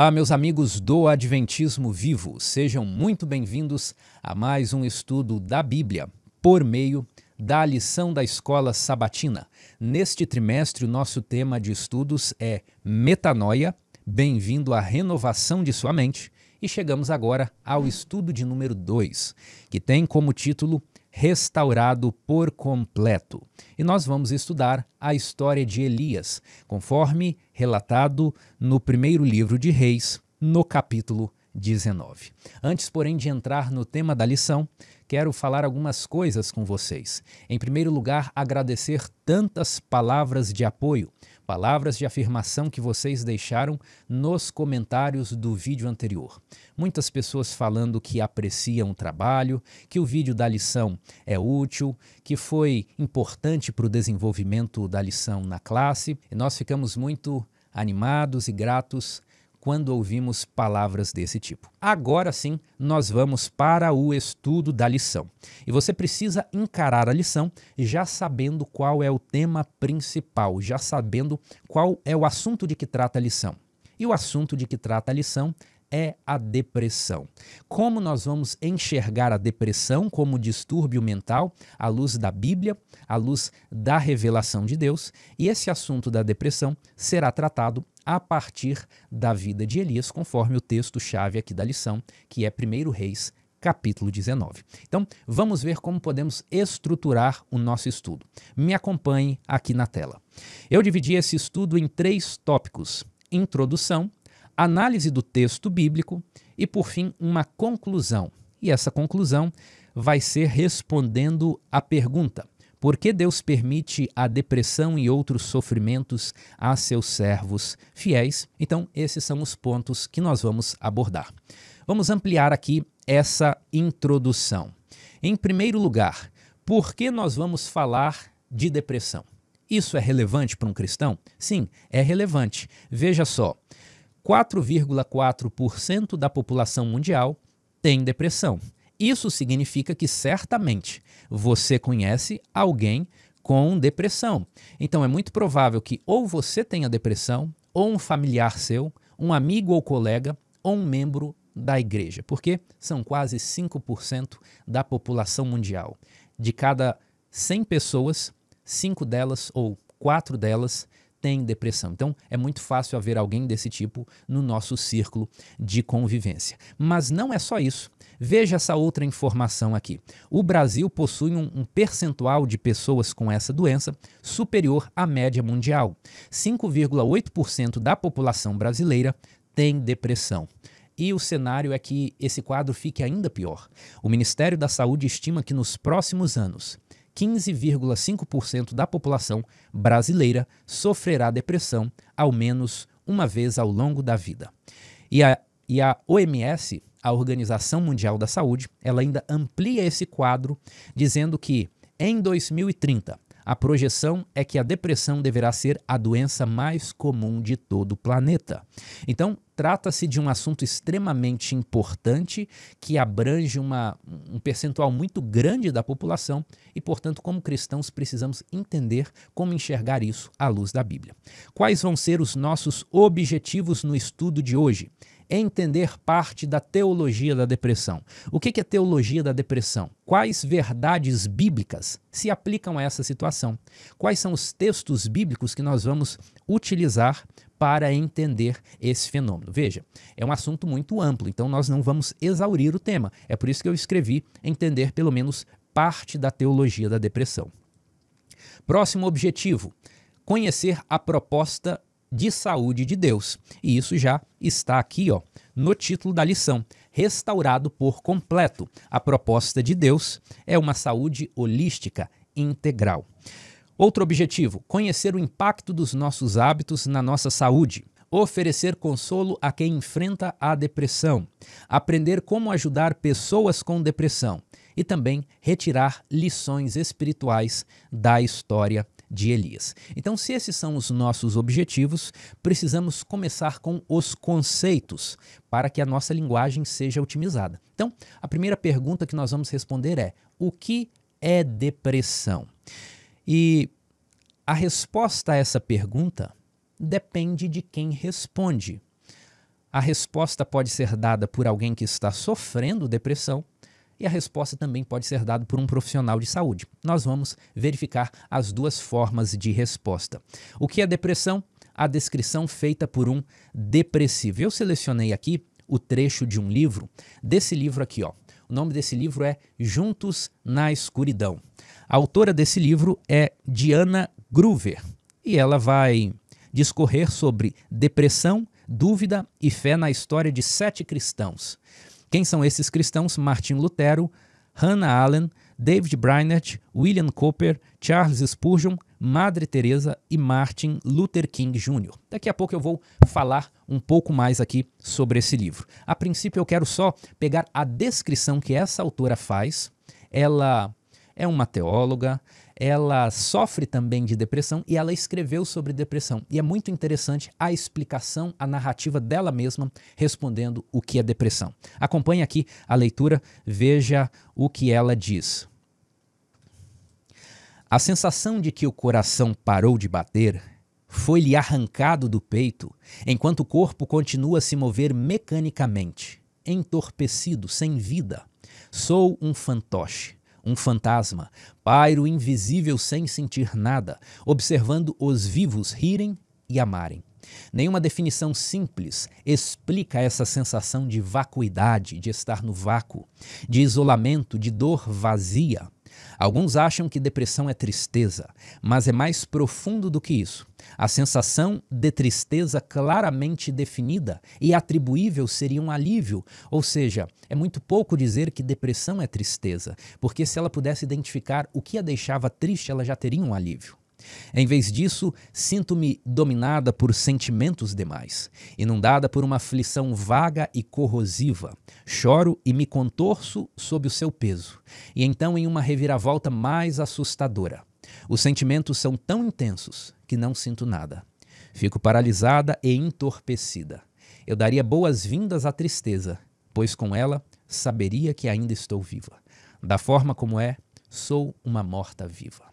Olá, meus amigos do Adventismo Vivo, sejam muito bem-vindos a mais um estudo da Bíblia por meio da lição da Escola Sabatina. Neste trimestre, o nosso tema de estudos é Metanoia, bem-vindo à renovação de sua mente, e chegamos agora ao estudo de número 2, que tem como título Restaurado por completo. E nós vamos estudar a história de Elias, conforme relatado no primeiro livro de Reis, no capítulo 19. Antes, porém, de entrar no tema da lição, quero falar algumas coisas com vocês. Em primeiro lugar, agradecer tantas palavras de apoio, palavras de afirmação que vocês deixaram nos comentários do vídeo anterior. Muitas pessoas falando que apreciam o trabalho, que o vídeo da lição é útil, que foi importante para o desenvolvimento da lição na classe. E nós ficamos muito animados e gratos quando ouvimos palavras desse tipo. Agora sim, nós vamos para o estudo da lição. E você precisa encarar a lição já sabendo qual é o tema principal, já sabendo qual é o assunto de que trata a lição. E o assunto de que trata a lição é a depressão. Como nós vamos enxergar a depressão como distúrbio mental à luz da Bíblia, à luz da revelação de Deus, e esse assunto da depressão será tratado a partir da vida de Elias, conforme o texto-chave aqui da lição, que é 1 Reis, capítulo 19. Então, vamos ver como podemos estruturar o nosso estudo. Me acompanhe aqui na tela. Eu dividi esse estudo em 3 tópicos: introdução, análise do texto bíblico e, por fim, uma conclusão. E essa conclusão vai ser respondendo à pergunta: por que Deus permite a depressão e outros sofrimentos a seus servos fiéis? Então, esses são os pontos que nós vamos abordar. Vamos ampliar aqui essa introdução. Em primeiro lugar, por que nós vamos falar de depressão? Isso é relevante para um cristão? Sim, é relevante. Veja só, 4,4% da população mundial tem depressão. Isso significa que certamente você conhece alguém com depressão. Então é muito provável que ou você tenha depressão, ou um familiar seu, um amigo ou colega, ou um membro da igreja, porque são quase 5% da população mundial. De cada 100 pessoas, 5 delas ou 4 delas têm depressão. Então, é muito fácil haver alguém desse tipo no nosso círculo de convivência. Mas não é só isso. Veja essa outra informação aqui. O Brasil possui um percentual de pessoas com essa doença superior à média mundial. 5,8% da população brasileira tem depressão. E o cenário é que esse quadro fique ainda pior. O Ministério da Saúde estima que nos próximos anos, 15,5% da população brasileira sofrerá depressão ao menos uma vez ao longo da vida. E a OMS, a Organização Mundial da Saúde, ela ainda amplia esse quadro, dizendo que em 2030 a projeção é que a depressão deverá ser a doença mais comum de todo o planeta. Então, trata-se de um assunto extremamente importante que abrange um percentual muito grande da população e, portanto, como cristãos, precisamos entender como enxergar isso à luz da Bíblia. Quais vão ser os nossos objetivos no estudo de hoje? Entender parte da teologia da depressão. O que é teologia da depressão? Quais verdades bíblicas se aplicam a essa situação? Quais são os textos bíblicos que nós vamos utilizar para entender esse fenômeno? Veja, é um assunto muito amplo, então nós não vamos exaurir o tema. É por isso que eu escrevi entender pelo menos parte da teologia da depressão. Próximo objetivo: conhecer a proposta de saúde de Deus. E isso já está aqui, no título da lição, Restaurado por completo. A proposta de Deus é uma saúde holística integral. Outro objetivo: conhecer o impacto dos nossos hábitos na nossa saúde. Oferecer consolo a quem enfrenta a depressão. Aprender como ajudar pessoas com depressão. E também retirar lições espirituais da história de Elias. Então, se esses são os nossos objetivos, precisamos começar com os conceitos para que a nossa linguagem seja otimizada. Então, a primeira pergunta que nós vamos responder é: o que é depressão? E a resposta a essa pergunta depende de quem responde. A resposta pode ser dada por alguém que está sofrendo depressão e a resposta também pode ser dada por um profissional de saúde. Nós vamos verificar as duas formas de resposta. O que é depressão? A descrição feita por um depressivo. Eu selecionei aqui o trecho de um livro, desse livro aqui, ó. O nome desse livro é Juntos na Escuridão. A autora desse livro é Diana Gruver e ela vai discorrer sobre depressão, dúvida e fé na história de 7 cristãos. Quem são esses cristãos? Martin Lutero, Hannah Arendt, David Brainerd, William Cowper, Charles Spurgeon, Madre Teresa e Martin Luther King Jr. Daqui a pouco eu vou falar um pouco mais aqui sobre esse livro. A princípio eu quero só pegar a descrição que essa autora faz. Ela é uma teóloga, ela sofre também de depressão e ela escreveu sobre depressão. E é muito interessante a explicação, a narrativa dela mesma respondendo o que é depressão. Acompanhe aqui a leitura, veja o que ela diz. A sensação de que o coração parou de bater foi-lhe arrancado do peito, enquanto o corpo continua a se mover mecanicamente, entorpecido, sem vida. Sou um fantoche. Um fantasma, pairo invisível sem sentir nada, observando os vivos rirem e amarem. Nenhuma definição simples explica essa sensação de vacuidade, de estar no vácuo, de isolamento, de dor vazia. Alguns acham que depressão é tristeza, mas é mais profundo do que isso. A sensação de tristeza claramente definida e atribuível seria um alívio, ou seja, é muito pouco dizer que depressão é tristeza, porque se ela pudesse identificar o que a deixava triste, ela já teria um alívio. Em vez disso, sinto-me dominada por sentimentos demais, inundada por uma aflição vaga e corrosiva. Choro e me contorço sob o seu peso, e então em uma reviravolta mais assustadora. Os sentimentos são tão intensos que não sinto nada. Fico paralisada e entorpecida. Eu daria boas-vindas à tristeza, pois com ela saberia que ainda estou viva. Da forma como é, sou uma morta-viva.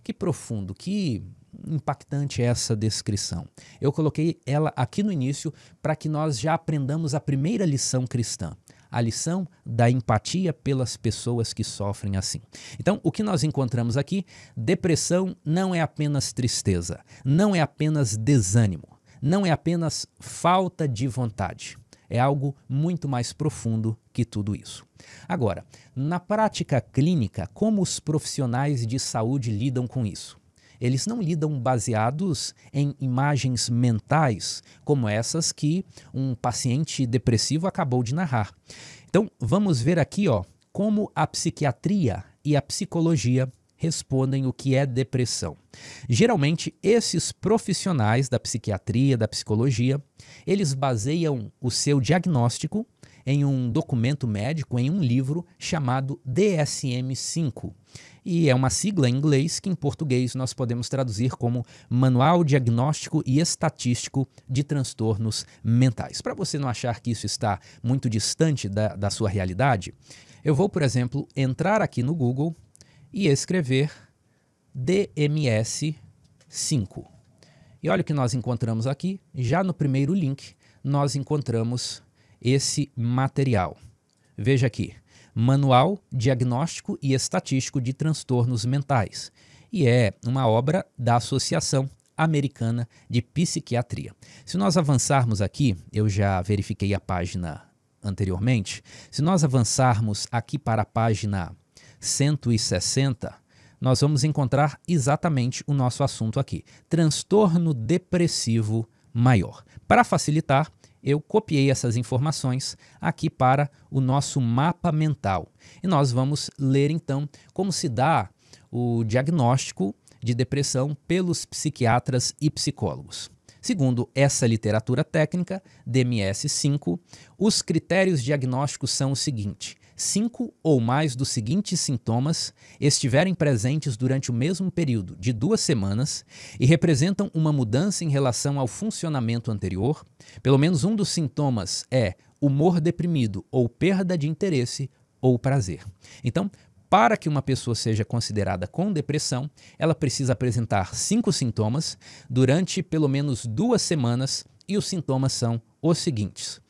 Que profundo, que impactante essa descrição. Eu coloquei ela aqui no início para que nós já aprendamos a primeira lição cristã, a lição da empatia pelas pessoas que sofrem assim. Então, o que nós encontramos aqui, depressão não é apenas tristeza, não é apenas desânimo, não é apenas falta de vontade. É algo muito mais profundo que tudo isso. Agora, na prática clínica, como os profissionais de saúde lidam com isso? Eles não lidam baseados em imagens mentais, como essas que um paciente depressivo acabou de narrar. Então, vamos ver aqui, como a psiquiatria e a psicologia respondem o que é depressão. Geralmente, esses profissionais da psiquiatria, da psicologia, eles baseiam o seu diagnóstico em um documento médico, em um livro chamado DSM-5. E é uma sigla em inglês que em português nós podemos traduzir como Manual Diagnóstico e Estatístico de Transtornos Mentais. Para você não achar que isso está muito distante da sua realidade, eu vou, por exemplo, entrar aqui no Google e escrever DMS-5. E olha o que nós encontramos aqui. Já no primeiro link, nós encontramos esse material. Veja aqui, Manual Diagnóstico e Estatístico de Transtornos Mentais. E é uma obra da Associação Americana de Psiquiatria. Se nós avançarmos aqui, eu já verifiquei a página anteriormente, se nós avançarmos aqui para a página 160, nós vamos encontrar exatamente o nosso assunto aqui, transtorno depressivo maior. Para facilitar, eu copiei essas informações aqui para o nosso mapa mental. E nós vamos ler então como se dá o diagnóstico de depressão pelos psiquiatras e psicólogos. Segundo essa literatura técnica, DMS-5, os critérios diagnósticos são o seguinte: 5 ou mais dos seguintes sintomas estiverem presentes durante o mesmo período de 2 semanas e representam uma mudança em relação ao funcionamento anterior. Pelo menos um dos sintomas é humor deprimido ou perda de interesse ou prazer. Então, para que uma pessoa seja considerada com depressão, ela precisa apresentar 5 sintomas durante pelo menos 2 semanas e os sintomas são os seguintes: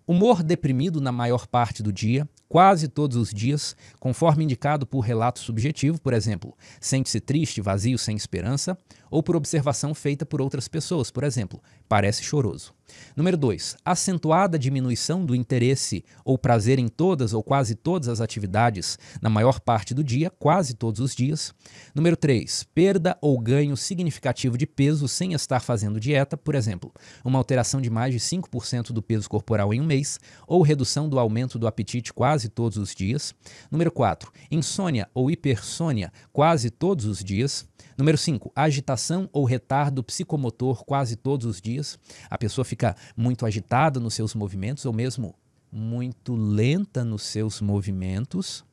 humor deprimido na maior parte do dia, quase todos os dias, conforme indicado por relato subjetivo, por exemplo, sente-se triste, vazio, sem esperança, ou por observação feita por outras pessoas, por exemplo, parece choroso. Número 2, acentuada diminuição do interesse ou prazer em todas ou quase todas as atividades na maior parte do dia, quase todos os dias. Número 3, perda ou ganho significativo de peso sem estar fazendo dieta, por exemplo, uma alteração de mais de 5% do peso corporal em um mês, ou redução do aumento do apetite quase todos os dias. Número 4, insônia ou hipersônia quase todos os dias. Número 5, agitação ou retardo psicomotor quase todos os dias. A pessoa fica muito agitada nos seus movimentos ou mesmo muito lenta nos seus movimentos.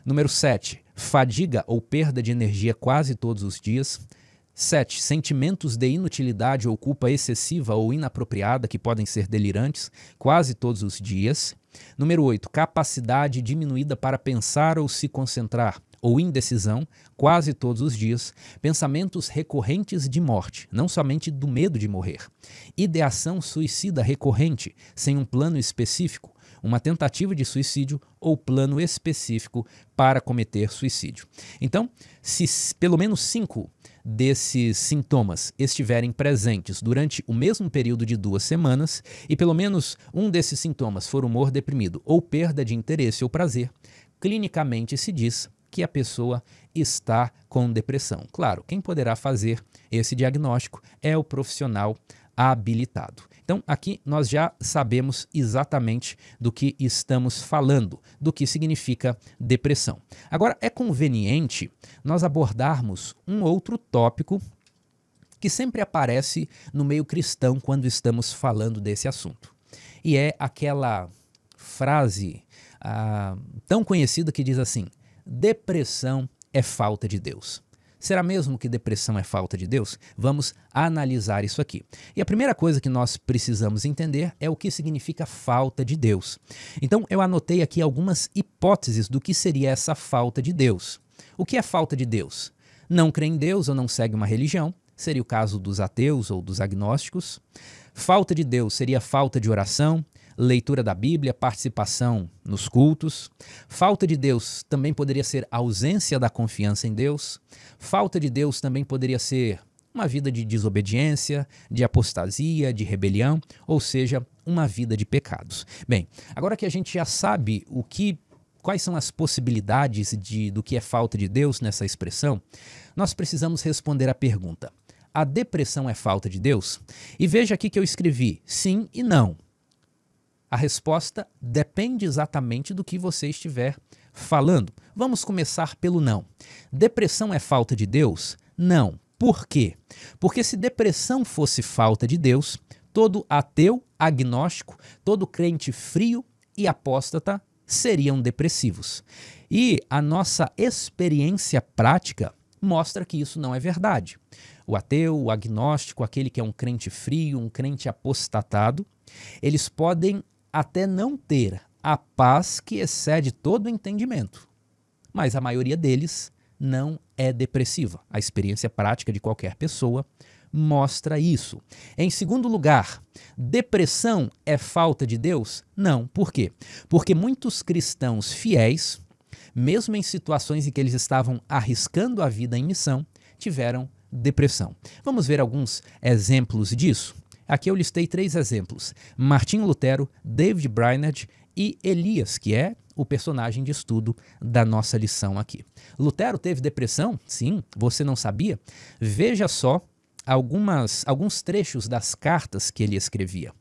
Número 7, fadiga ou perda de energia quase todos os dias. 7, sentimentos de inutilidade ou culpa excessiva ou inapropriada que podem ser delirantes quase todos os dias. Número 8, capacidade diminuída para pensar ou se concentrar, ou indecisão, quase todos os dias, pensamentos recorrentes de morte, não somente do medo de morrer, ideação suicida recorrente, sem um plano específico, uma tentativa de suicídio ou plano específico para cometer suicídio. Então, se pelo menos 5 desses sintomas estiverem presentes durante o mesmo período de 2 semanas e pelo menos um desses sintomas for humor deprimido ou perda de interesse ou prazer, clinicamente se diz que a pessoa está com depressão. Claro, quem poderá fazer esse diagnóstico é o profissional habilitado. Então, aqui nós já sabemos exatamente do que estamos falando, do que significa depressão. Agora, é conveniente nós abordarmos um outro tópico que sempre aparece no meio cristão quando estamos falando desse assunto. E é aquela frase tão conhecida que diz assim: depressão é falta de Deus. Será mesmo que depressão é falta de Deus? Vamos analisar isso aqui. E a primeira coisa que nós precisamos entender é o que significa falta de Deus. Então, eu anotei aqui algumas hipóteses do que seria essa falta de Deus. O que é falta de Deus? Não crê em Deus ou não segue uma religião, seria o caso dos ateus ou dos agnósticos. Falta de Deus seria falta de oração, leitura da Bíblia, participação nos cultos. Falta de Deus também poderia ser ausência da confiança em Deus. Falta de Deus também poderia ser uma vida de desobediência, de apostasia, de rebelião, ou seja, uma vida de pecados. Bem, agora que a gente já sabe quais são as possibilidades do que é falta de Deus nessa expressão, nós precisamos responder à pergunta: a depressão é falta de Deus? E veja aqui que eu escrevi sim e não. A resposta depende exatamente do que você estiver falando. Vamos começar pelo não. Depressão é falta de Deus? Não. Por quê? Porque se depressão fosse falta de Deus, todo ateu, agnóstico, todo crente frio e apóstata seriam depressivos. E a nossa experiência prática mostra que isso não é verdade. O ateu, o agnóstico, aquele que é um crente frio, um crente apostatado, eles podem até não ter a paz que excede todo o entendimento, mas a maioria deles não é depressiva. A experiência prática de qualquer pessoa mostra isso. Em segundo lugar, depressão é falta de Deus? Não. Por quê? Porque muitos cristãos fiéis, mesmo em situações em que eles estavam arriscando a vida em missão, tiveram depressão. Vamos ver alguns exemplos disso? Aqui eu listei 3 exemplos: Martinho Lutero, David Brainerd e Elias, que é o personagem de estudo da nossa lição aqui. Lutero teve depressão? Sim, você não sabia? Veja só alguns trechos das cartas que ele escrevia.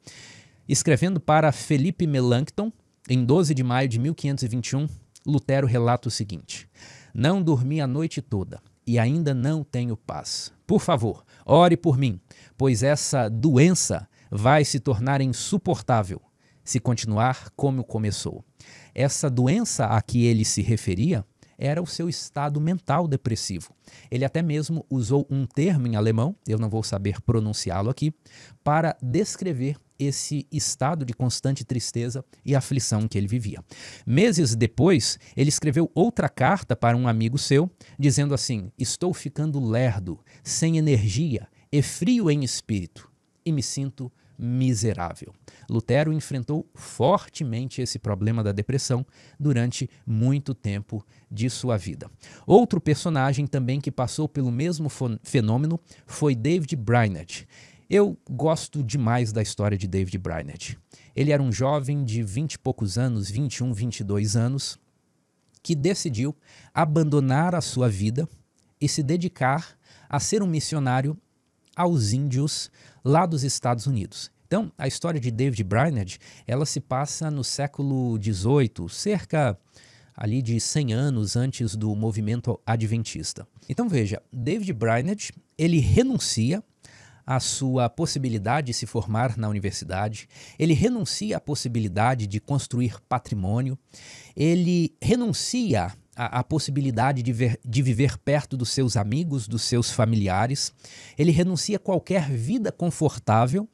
Escrevendo para Felipe Melanchthon, em 12 de maio de 1521, Lutero relata o seguinte: não dormi a noite toda e ainda não tenho paz. Por favor, ore por mim, pois essa doença vai se tornar insuportável se continuar como começou. Essa doença a que ele se referia era o seu estado mental depressivo. Ele até mesmo usou um termo em alemão, eu não vou saber pronunciá-lo aqui, para descrever esse estado de constante tristeza e aflição que ele vivia. Meses depois, ele escreveu outra carta para um amigo seu, dizendo assim: estou ficando lerdo, sem energia e frio em espírito, e me sinto miserável. Lutero enfrentou fortemente esse problema da depressão durante muito tempo de sua vida. Outro personagem também que passou pelo mesmo fenômeno foi David Brainerd. Eu gosto demais da história de David Brainerd. Ele era um jovem de 20 e poucos anos, 21, 22 anos, que decidiu abandonar a sua vida e se dedicar a ser um missionário aos índios lá dos Estados Unidos. Então, a história de David Brainerd, ela se passa no século XVIII, cerca ali de 100 anos antes do movimento adventista. Então veja, David Brainerd, ele renuncia à sua possibilidade de se formar na universidade, ele renuncia à possibilidade de construir patrimônio, ele renuncia à possibilidade de viver perto dos seus amigos, dos seus familiares, ele renuncia a qualquer vida confortável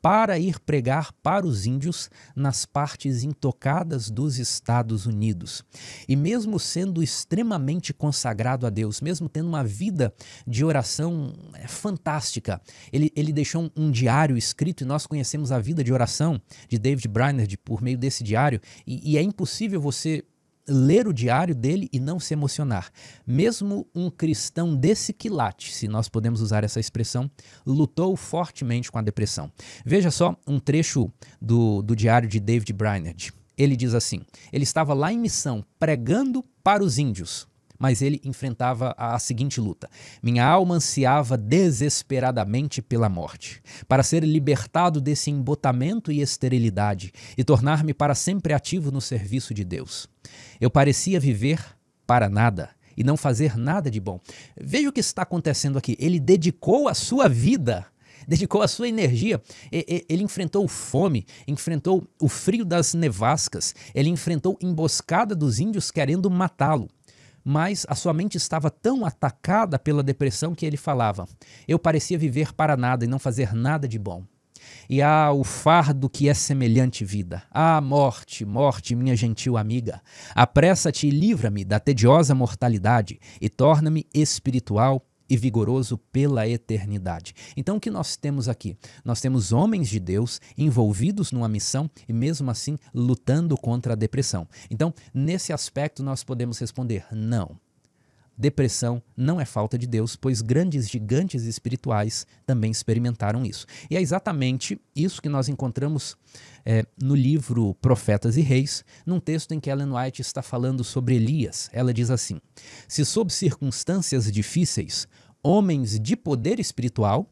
para ir pregar para os índios nas partes intocadas dos Estados Unidos. E mesmo sendo extremamente consagrado a Deus, mesmo tendo uma vida de oração fantástica, ele deixou um diário escrito, e nós conhecemos a vida de oração de David Brainerd por meio desse diário, e é impossível você ler o diário dele e não se emocionar. Mesmo um cristão desse quilate, se nós podemos usar essa expressão, lutou fortemente com a depressão. Veja só um trecho do diário de David Brainerd. Ele diz assim: ele estava lá em missão, pregando para os índios, mas ele enfrentava a seguinte luta: minha alma ansiava desesperadamente pela morte, para ser libertado desse embotamento e esterilidade e tornar-me para sempre ativo no serviço de Deus. Eu parecia viver para nada e não fazer nada de bom. Veja o que está acontecendo aqui. Ele dedicou a sua vida, dedicou a sua energia. Ele enfrentou fome, enfrentou o frio das nevascas, ele enfrentou emboscada dos índios querendo matá-lo. Mas a sua mente estava tão atacada pela depressão que ele falava: eu parecia viver para nada e não fazer nada de bom. E o fardo que é semelhante vida. Morte, morte, minha gentil amiga, apressa-te e livra-me da tediosa mortalidade e torna-me espiritual e vigoroso pela eternidade. Então o que nós temos aqui? Nós temos homens de Deus envolvidos numa missão e mesmo assim lutando contra a depressão. Então, nesse aspecto nós podemos responder: não. Depressão não é falta de Deus, pois grandes gigantes espirituais também experimentaram isso. E é exatamente isso que nós encontramos no livro Profetas e Reis, num texto em que Ellen White está falando sobre Elias. Ela diz assim: se sob circunstâncias difíceis, homens de poder espiritual,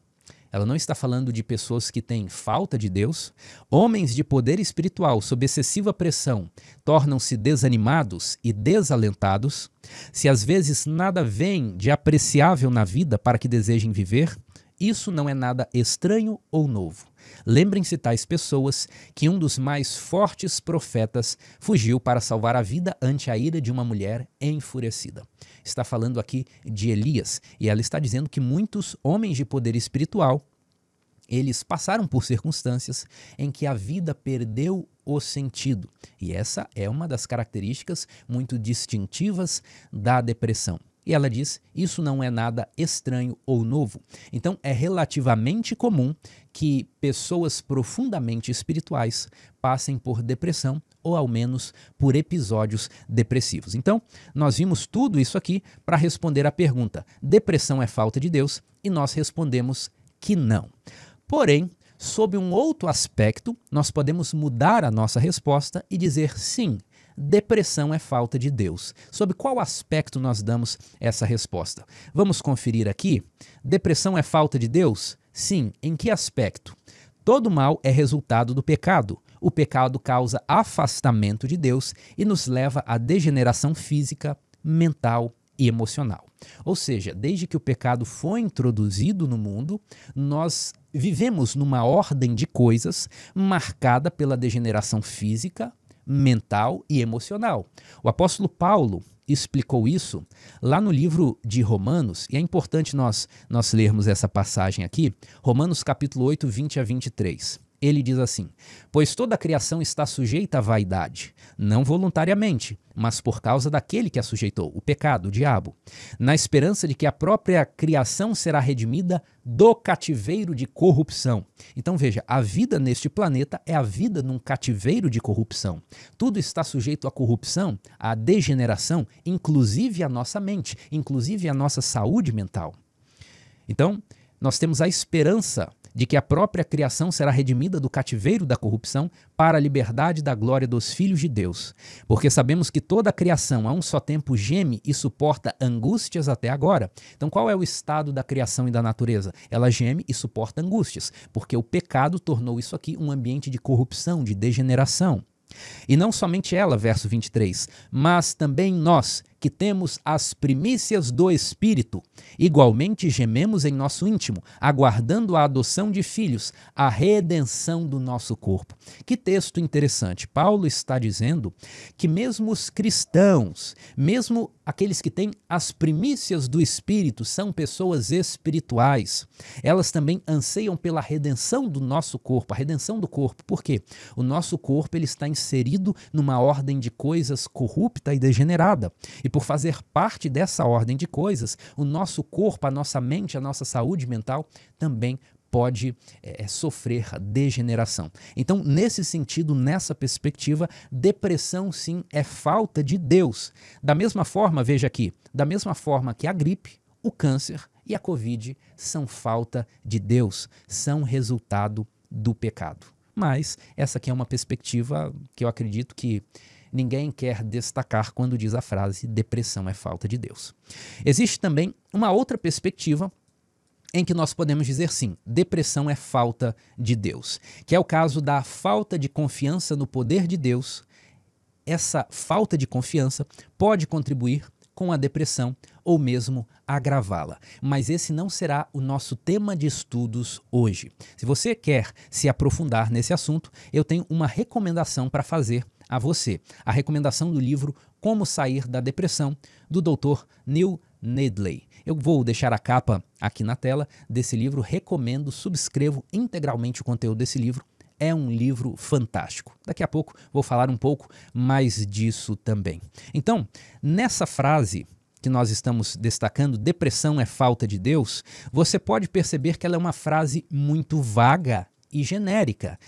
ela não está falando de pessoas que têm falta de Deus, homens de poder espiritual sob excessiva pressão tornam-se desanimados e desalentados, se às vezes nada vem de apreciável na vida para que desejem viver, isso não é nada estranho ou novo. Lembrem-se tais pessoas que um dos mais fortes profetas fugiu para salvar a vida ante a ira de uma mulher enfurecida. Está falando aqui de Elias, e ela está dizendo que muitos homens de poder espiritual, eles passaram por circunstâncias em que a vida perdeu o sentido. E essa é uma das características muito distintivas da depressão. E ela diz: isso não é nada estranho ou novo. Então é relativamente comum que pessoas profundamente espirituais passem por depressão ou ao menos por episódios depressivos. Então nós vimos tudo isso aqui para responder à pergunta: depressão é falta de Deus? E nós respondemos que não. Porém, sob um outro aspecto, nós podemos mudar a nossa resposta e dizer sim. Depressão é falta de Deus. Sob qual aspecto nós damos essa resposta? Vamos conferir aqui. Depressão é falta de Deus? Sim. Em que aspecto? Todo mal é resultado do pecado. O pecado causa afastamento de Deus e nos leva à degeneração física, mental e emocional. Ou seja, desde que o pecado foi introduzido no mundo, nós vivemos numa ordem de coisas marcada pela degeneração física, mental e emocional. O apóstolo Paulo explicou isso lá no livro de Romanos, e é importante nós lermos essa passagem aqui, Romanos capítulo 8, 20 a 23. Ele diz assim: pois toda a criação está sujeita à vaidade, não voluntariamente, mas por causa daquele que a sujeitou, o pecado, o diabo, na esperança de que a própria criação será redimida do cativeiro de corrupção. Então veja, a vida neste planeta é a vida num cativeiro de corrupção. Tudo está sujeito à corrupção, à degeneração, inclusive a nossa mente, inclusive a nossa saúde mental. Então, nós temos a esperança de que a própria criação será redimida do cativeiro da corrupção para a liberdade da glória dos filhos de Deus. Porque sabemos que toda a criação a um só tempo geme e suporta angústias até agora. Então qual é o estado da criação e da natureza? Ela geme e suporta angústias, porque o pecado tornou isso aqui um ambiente de corrupção, de degeneração. E não somente ela, verso 23, mas também nós, que temos as primícias do Espírito, igualmente gememos em nosso íntimo, aguardando a adoção de filhos, a redenção do nosso corpo. Que texto interessante. Paulo está dizendo que mesmo os cristãos, mesmo aqueles que têm as primícias do Espírito, são pessoas espirituais. Elas também anseiam pela redenção do nosso corpo, a redenção do corpo. Por quê? O nosso corpo ele está inserido numa ordem de coisas corrupta e degenerada. E por fazer parte dessa ordem de coisas, o nosso corpo, a nossa mente, a nossa saúde mental também pode sofrer degeneração. Então, nesse sentido, nessa perspectiva, depressão sim é falta de Deus. Da mesma forma, veja aqui, da mesma forma que a gripe, o câncer e a Covid são falta de Deus, são resultado do pecado. Mas essa aqui é uma perspectiva que eu acredito que ninguém quer destacar quando diz a frase depressão é falta de Deus. Existe também uma outra perspectiva em que nós podemos dizer sim, depressão é falta de Deus, que é o caso da falta de confiança no poder de Deus. Essa falta de confiança pode contribuir com a depressão ou mesmo agravá-la. Mas esse não será o nosso tema de estudos hoje. Se você quer se aprofundar nesse assunto, eu tenho uma recomendação para fazer a você. A recomendação do livro Como Sair da Depressão, do Dr. Neil Nedley. Eu vou deixar a capa aqui na tela desse livro, recomendo, subscrevo integralmente o conteúdo desse livro. É um livro fantástico. Daqui a pouco vou falar um pouco mais disso também. Então, nessa frase que nós estamos destacando, depressão é falta de Deus, você pode perceber que ela é uma frase muito vaga e genérica.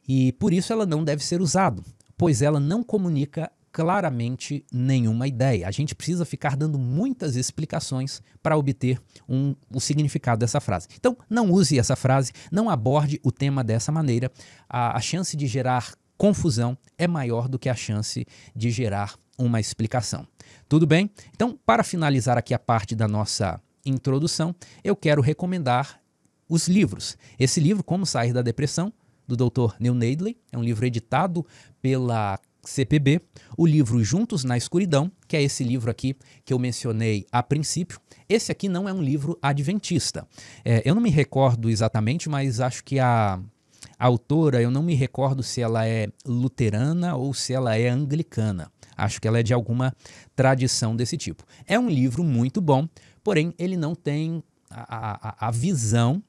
E por isso ela não deve ser usada, pois ela não comunica claramente nenhuma ideia. A gente precisa ficar dando muitas explicações para obter o significado dessa frase. Então, não use essa frase, não aborde o tema dessa maneira. A chance de gerar confusão é maior do que a chance de gerar uma explicação. Tudo bem? Então, para finalizar aqui a parte da nossa introdução, eu quero recomendar os livros. Esse livro, Como Sair da Depressão, do Dr. Neil Nedley, é um livro editado pela CPB, o livro Juntos na Escuridão, que é esse livro aqui que eu mencionei a princípio. Esse aqui não é um livro adventista. Eu não me recordo exatamente, mas acho que a autora, eu não me recordo se ela é luterana ou se ela é anglicana. Acho que ela é de alguma tradição desse tipo. É um livro muito bom, porém ele não tem a visão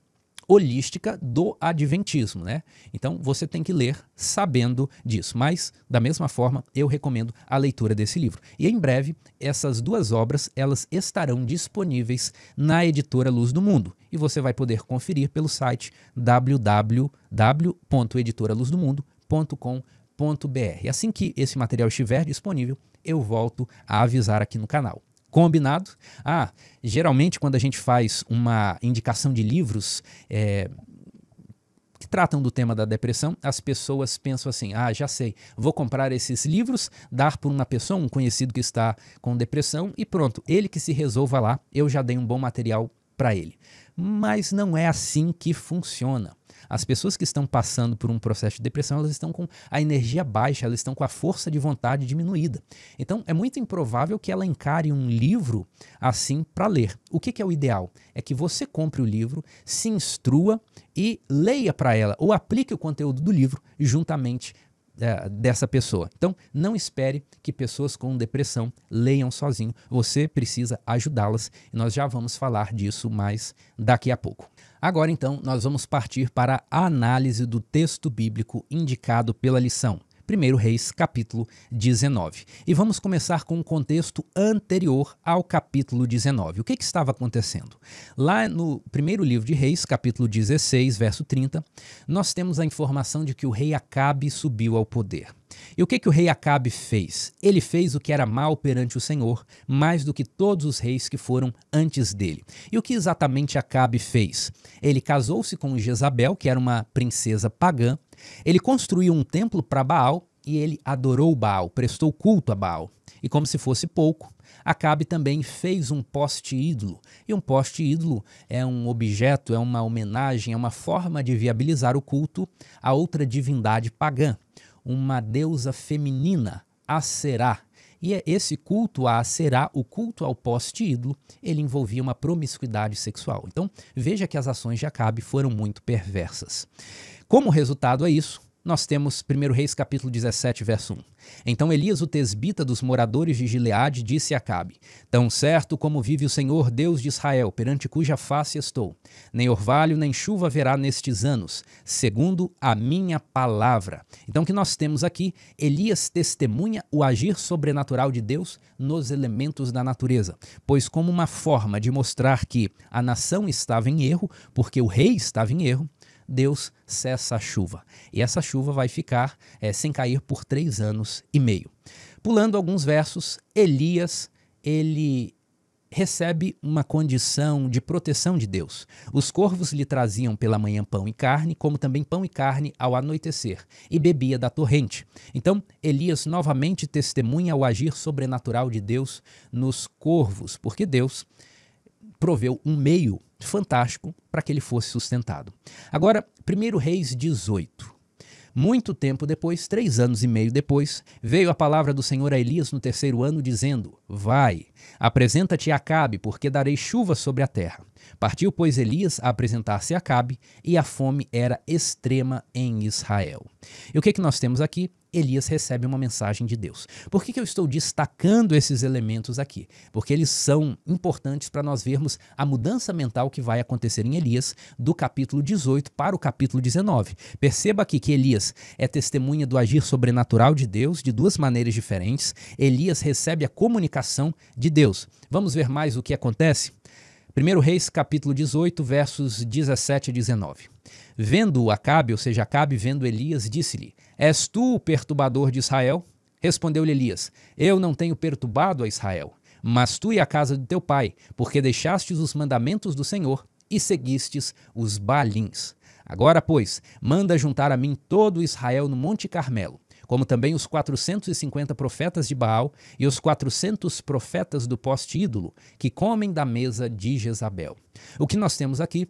holística do adventismo, né? Então você tem que ler sabendo disso, mas da mesma forma eu recomendo a leitura desse livro. E em breve essas duas obras elas estarão disponíveis na editora Luz do Mundo e você vai poder conferir pelo site www.editoraluzdomundo.com.br. Assim que esse material estiver disponível, eu volto a avisar aqui no canal. Combinado? Geralmente quando a gente faz uma indicação de livros que tratam do tema da depressão, as pessoas pensam assim, já sei, vou comprar esses livros, dar por uma pessoa, um conhecido que está com depressão e pronto, ele que se resolva lá, eu já dei um bom material para ele. Mas não é assim que funciona. As pessoas que estão passando por um processo de depressão, elas estão com a energia baixa, elas estão com a força de vontade diminuída. Então, é muito improvável que ela encare um livro assim para ler. O que é o ideal? É que você compre o livro, se instrua e leia para ela, ou aplique o conteúdo do livro juntamente dessa pessoa. Então, não espere que pessoas com depressão leiam sozinho. Você precisa ajudá-las e nós já vamos falar disso mais daqui a pouco. Agora, então, nós vamos partir para a análise do texto bíblico indicado pela lição. 1 Reis, capítulo 19. E vamos começar com um contexto anterior ao capítulo 19. O que estava acontecendo? Lá no primeiro livro de Reis, capítulo 16, verso 30, nós temos a informação de que o rei Acabe subiu ao poder. E o que o rei Acabe fez? Ele fez o que era mal perante o Senhor, mais do que todos os reis que foram antes dele. E o que exatamente Acabe fez? Ele casou-se com Jezabel, que era uma princesa pagã. Ele construiu um templo para Baal e ele adorou Baal, prestou culto a Baal. E como se fosse pouco, Acabe também fez um poste ídolo. E um poste ídolo é um objeto, é uma homenagem, é uma forma de viabilizar o culto a outra divindade pagã, uma deusa feminina, Aserá. E esse culto a Aserá, o culto ao poste ídolo, ele envolvia uma promiscuidade sexual. Então, veja que as ações de Acabe foram muito perversas. Como resultado a isso, nós temos 1 Reis capítulo 17, verso 1. Então Elias, o tesbita dos moradores de Gileade, disse a Acabe: Tão certo como vive o Senhor, Deus de Israel, perante cuja face estou, nem orvalho nem chuva haverá nestes anos, segundo a minha palavra. Então o que nós temos aqui, Elias testemunha o agir sobrenatural de Deus nos elementos da natureza, pois como uma forma de mostrar que a nação estava em erro, porque o rei estava em erro, Deus cessa a chuva. E essa chuva vai ficar sem cair por 3 anos e meio. Pulando alguns versos, Elias, ele recebe uma condição de proteção de Deus. Os corvos lhe traziam pela manhã pão e carne, como também pão e carne ao anoitecer, e bebia da torrente. Então, Elias novamente testemunha o agir sobrenatural de Deus nos corvos, porque Deus proveu um meio fantástico para que ele fosse sustentado. Agora, 1 Reis 18. Muito tempo depois, 3 anos e meio depois, veio a palavra do Senhor a Elias no 3º ano, dizendo: Vai, apresenta-te a Acabe, porque darei chuva sobre a terra. Partiu, pois, Elias a apresentar-se a Acabe, e a fome era extrema em Israel. E o que nós temos aqui? Elias recebe uma mensagem de Deus. Por que eu estou destacando esses elementos aqui? Porque eles são importantes para nós vermos a mudança mental que vai acontecer em Elias do capítulo 18 para o capítulo 19. Perceba aqui que Elias é testemunha do agir sobrenatural de Deus de 2 maneiras diferentes. Elias recebe a comunicação de Deus. Vamos ver mais o que acontece? 1 Reis, capítulo 18, versos 17 a 19. Vendo Acabe, ou seja, Acabe vendo Elias, disse-lhe: És tu o perturbador de Israel? Respondeu-lhe Elias: Eu não tenho perturbado a Israel, mas tu e a casa de teu pai, porque deixastes os mandamentos do Senhor e seguistes os Baalins. Agora, pois, manda juntar a mim todo Israel no Monte Carmelo, como também os 450 profetas de Baal e os 400 profetas do poste ídolo, que comem da mesa de Jezabel. O que nós temos aqui,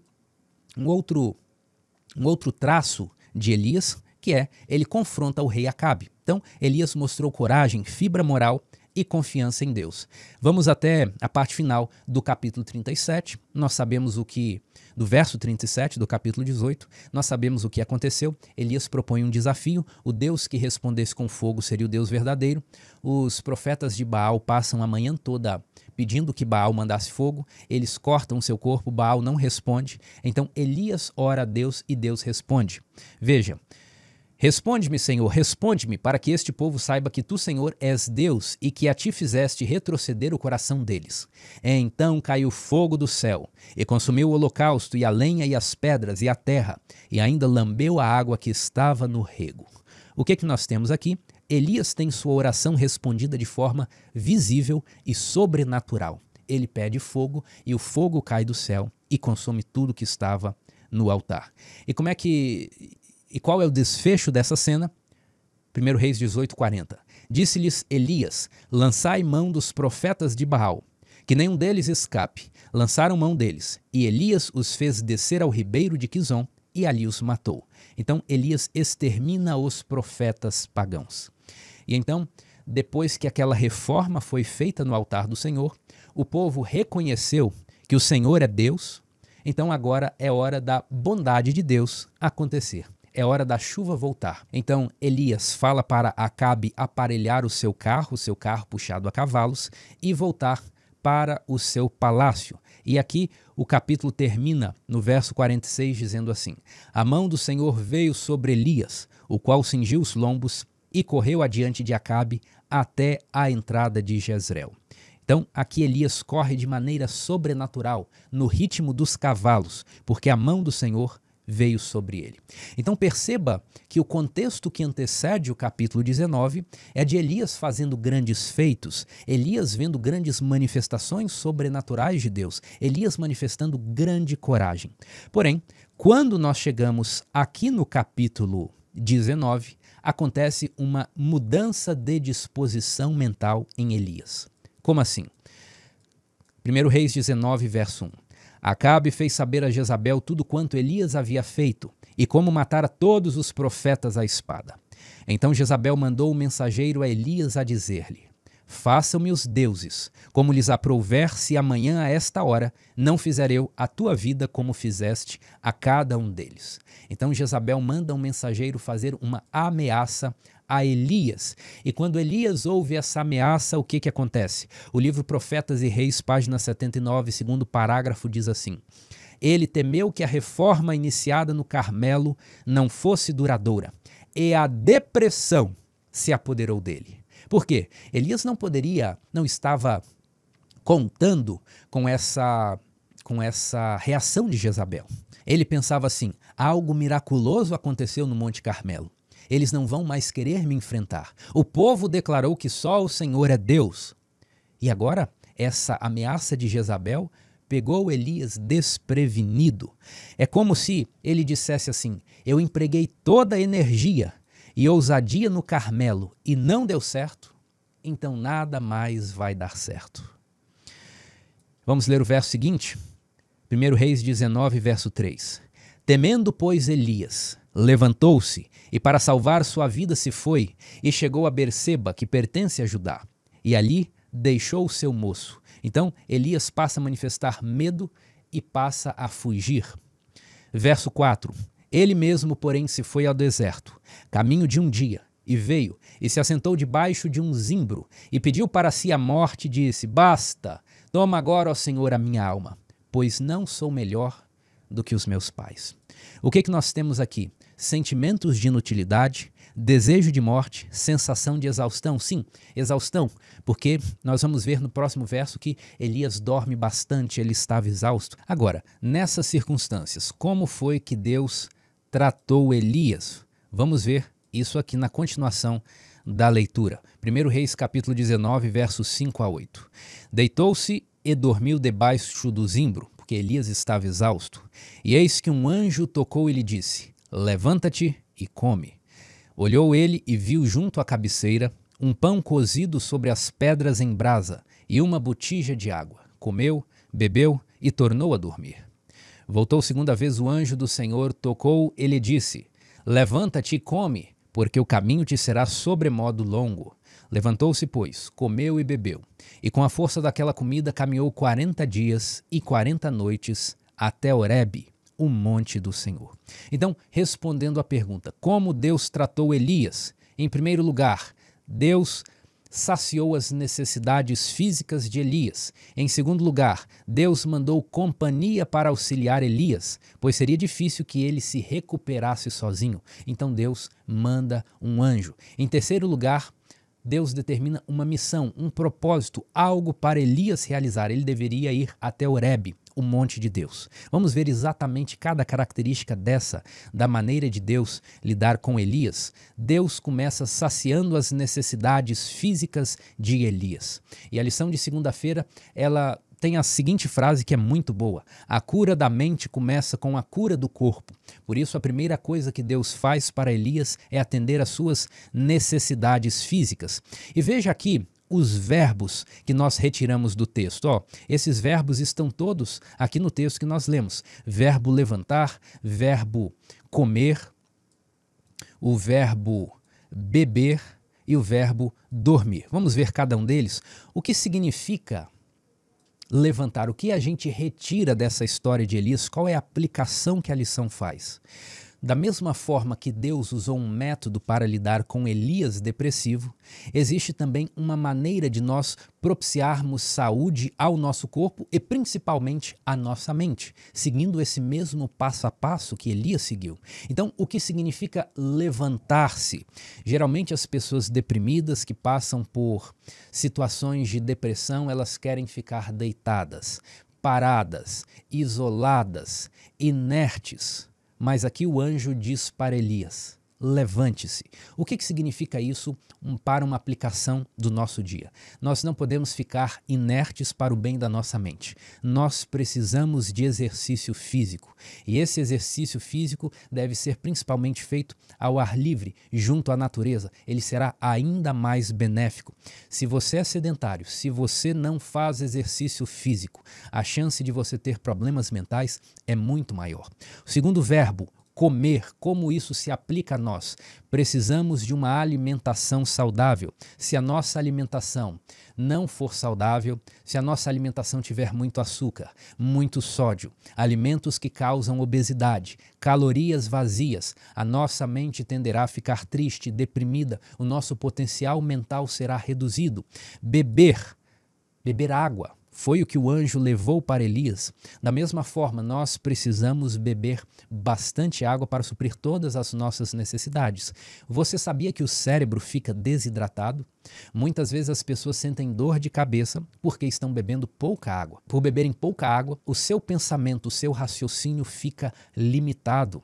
um outro traço de Elias, que é, ele confronta o rei Acabe. Então, Elias mostrou coragem, fibra moral e confiança em Deus. Vamos até a parte final do capítulo 37, nós sabemos o que, do verso 37 do capítulo 18, nós sabemos o que aconteceu. Elias propõe um desafio, o Deus que respondesse com fogo seria o Deus verdadeiro. Os profetas de Baal passam a manhã toda pedindo que Baal mandasse fogo, eles cortam seu corpo, Baal não responde, então Elias ora a Deus e Deus responde. Veja, responde-me, Senhor, responde-me, para que este povo saiba que tu, Senhor, és Deus e que a ti fizeste retroceder o coração deles. Então caiu fogo do céu e consumiu o holocausto e a lenha e as pedras e a terra, e ainda lambeu a água que estava no rego. O que nós temos aqui? Elias tem sua oração respondida de forma visível e sobrenatural. Ele pede fogo e o fogo cai do céu e consome tudo que estava no altar. E qual é o desfecho dessa cena? 1 Reis 18, 40. Disse-lhes Elias: lançai mão dos profetas de Baal, que nenhum deles escape. Lançaram mão deles, e Elias os fez descer ao ribeiro de Quizom, e ali os matou. Então Elias extermina os profetas pagãos. E então, depois que aquela reforma foi feita no altar do Senhor, o povo reconheceu que o Senhor é Deus, então agora é hora da bondade de Deus acontecer. é hora da chuva voltar. Então Elias fala para Acabe aparelhar o seu carro puxado a cavalos, e voltar para o seu palácio. E aqui o capítulo termina no verso 46 dizendo assim: a mão do Senhor veio sobre Elias, o qual cingiu os lombos e correu adiante de Acabe até a entrada de Jezreel. Então, aqui Elias corre de maneira sobrenatural, no ritmo dos cavalos, porque a mão do Senhor veio sobre ele. Então perceba que o contexto que antecede o capítulo 19 é de Elias fazendo grandes feitos, Elias vendo grandes manifestações sobrenaturais de Deus, Elias manifestando grande coragem. Porém, quando nós chegamos aqui no capítulo 19, acontece uma mudança de disposição mental em Elias. Como assim? 1 Reis 19, verso 1. Acabe fez saber a Jezabel tudo quanto Elias havia feito e como matara todos os profetas à espada. Então Jezabel mandou o mensageiro a Elias a dizer-lhe: façam-me os deuses, como lhes aprouver, se amanhã a esta hora não fizer eu a tua vida como fizeste a cada um deles. Então Jezabel manda um mensageiro fazer uma ameaça a Elias. E quando Elias ouve essa ameaça, o que acontece? O livro Profetas e Reis, página 79, segundo parágrafo, diz assim: ele temeu que a reforma iniciada no Carmelo não fosse duradoura, e a depressão se apoderou dele. Por quê? Elias não estava contando com essa reação de Jezabel. Ele pensava assim: algo miraculoso aconteceu no Monte Carmelo. Eles não vão mais querer me enfrentar. O povo declarou que só o Senhor é Deus. E agora, essa ameaça de Jezabel pegou Elias desprevenido. É como se ele dissesse assim: eu empreguei toda a energia e ousadia no Carmelo e não deu certo, então nada mais vai dar certo. Vamos ler o verso seguinte? 1 Reis 19, verso 3. Temendo, pois, Elias, levantou-se e para salvar sua vida se foi e chegou a Berseba, que pertence a Judá, e ali deixou o seu moço. Então Elias passa a manifestar medo e passa a fugir. Verso 4. Ele mesmo, porém, se foi ao deserto, caminho de um dia, e veio, e se assentou debaixo de um zimbro, e pediu para si a morte, e disse: basta, toma agora, ó Senhor, a minha alma, pois não sou melhor do que os meus pais. O que nós temos aqui? Sentimentos de inutilidade, desejo de morte, sensação de exaustão. Sim, exaustão, porque nós vamos ver no próximo verso que Elias dorme bastante, ele estava exausto. Agora, nessas circunstâncias, como foi que Deus tratou Elias? Vamos ver isso aqui na continuação da leitura. 1 Reis capítulo 19, versos 5 a 8. Deitou-se e dormiu debaixo do zimbro, porque Elias estava exausto. E eis que um anjo tocou e lhe disse: levanta-te e come. Olhou ele e viu junto à cabeceira um pão cozido sobre as pedras em brasa e uma botija de água. Comeu, bebeu e tornou a dormir. Voltou segunda vez o anjo do Senhor, tocou e lhe disse: levanta-te e come, porque o caminho te será sobremodo longo. Levantou-se, pois, comeu e bebeu, e com a força daquela comida caminhou 40 dias e 40 noites até Horebe, o monte do Senhor. Então, respondendo à pergunta, como Deus tratou Elias? Em primeiro lugar, Deus saciou as necessidades físicas de Elias. Em segundo lugar, Deus mandou companhia para auxiliar Elias, pois seria difícil que ele se recuperasse sozinho. Então Deus manda um anjo. Em terceiro lugar, Deus determina uma missão, um propósito, algo para Elias realizar. Ele deveria ir até Horebe, o monte de Deus. Vamos ver exatamente cada característica da maneira de Deus lidar com Elias. Deus começa saciando as necessidades físicas de Elias. E a lição de segunda-feira, ela tem a seguinte frase que é muito boa: a cura da mente começa com a cura do corpo. Por isso, a primeira coisa que Deus faz para Elias é atender às suas necessidades físicas. E veja aqui os verbos que nós retiramos do texto. Esses verbos estão todos aqui no texto que nós lemos. Verbo levantar, verbo comer, o verbo beber e o verbo dormir. Vamos ver cada um deles. O que significa levantar? O que a gente retira dessa história de Elias? Qual é a aplicação que a lição faz? Da mesma forma que Deus usou um método para lidar com Elias depressivo, existe também uma maneira de nós propiciarmos saúde ao nosso corpo e principalmente à nossa mente, seguindo esse mesmo passo a passo que Elias seguiu. Então, o que significa levantar-se? Geralmente as pessoas deprimidas que passam por situações de depressão, elas querem ficar deitadas, paradas, isoladas, inertes. Mas aqui o anjo diz para Elias, levante-se. O que significa isso para uma aplicação do nosso dia? Nós não podemos ficar inertes para o bem da nossa mente. Nós precisamos de exercício físico. E esse exercício físico deve ser principalmente feito ao ar livre, junto à natureza. Ele será ainda mais benéfico. Se você é sedentário, se você não faz exercício físico, a chance de você ter problemas mentais é muito maior. O segundo verbo, comer, como isso se aplica a nós? Precisamos de uma alimentação saudável. Se a nossa alimentação não for saudável, se a nossa alimentação tiver muito açúcar, muito sódio, alimentos que causam obesidade, calorias vazias, a nossa mente tenderá a ficar triste, deprimida, o nosso potencial mental será reduzido. Beber água. Foi o que o anjo levou para Elias. Da mesma forma, nós precisamos beber bastante água para suprir todas as nossas necessidades. Você sabia que o cérebro fica desidratado? Muitas vezes as pessoas sentem dor de cabeça porque estão bebendo pouca água. Por beberem pouca água, o seu pensamento, o seu raciocínio fica limitado.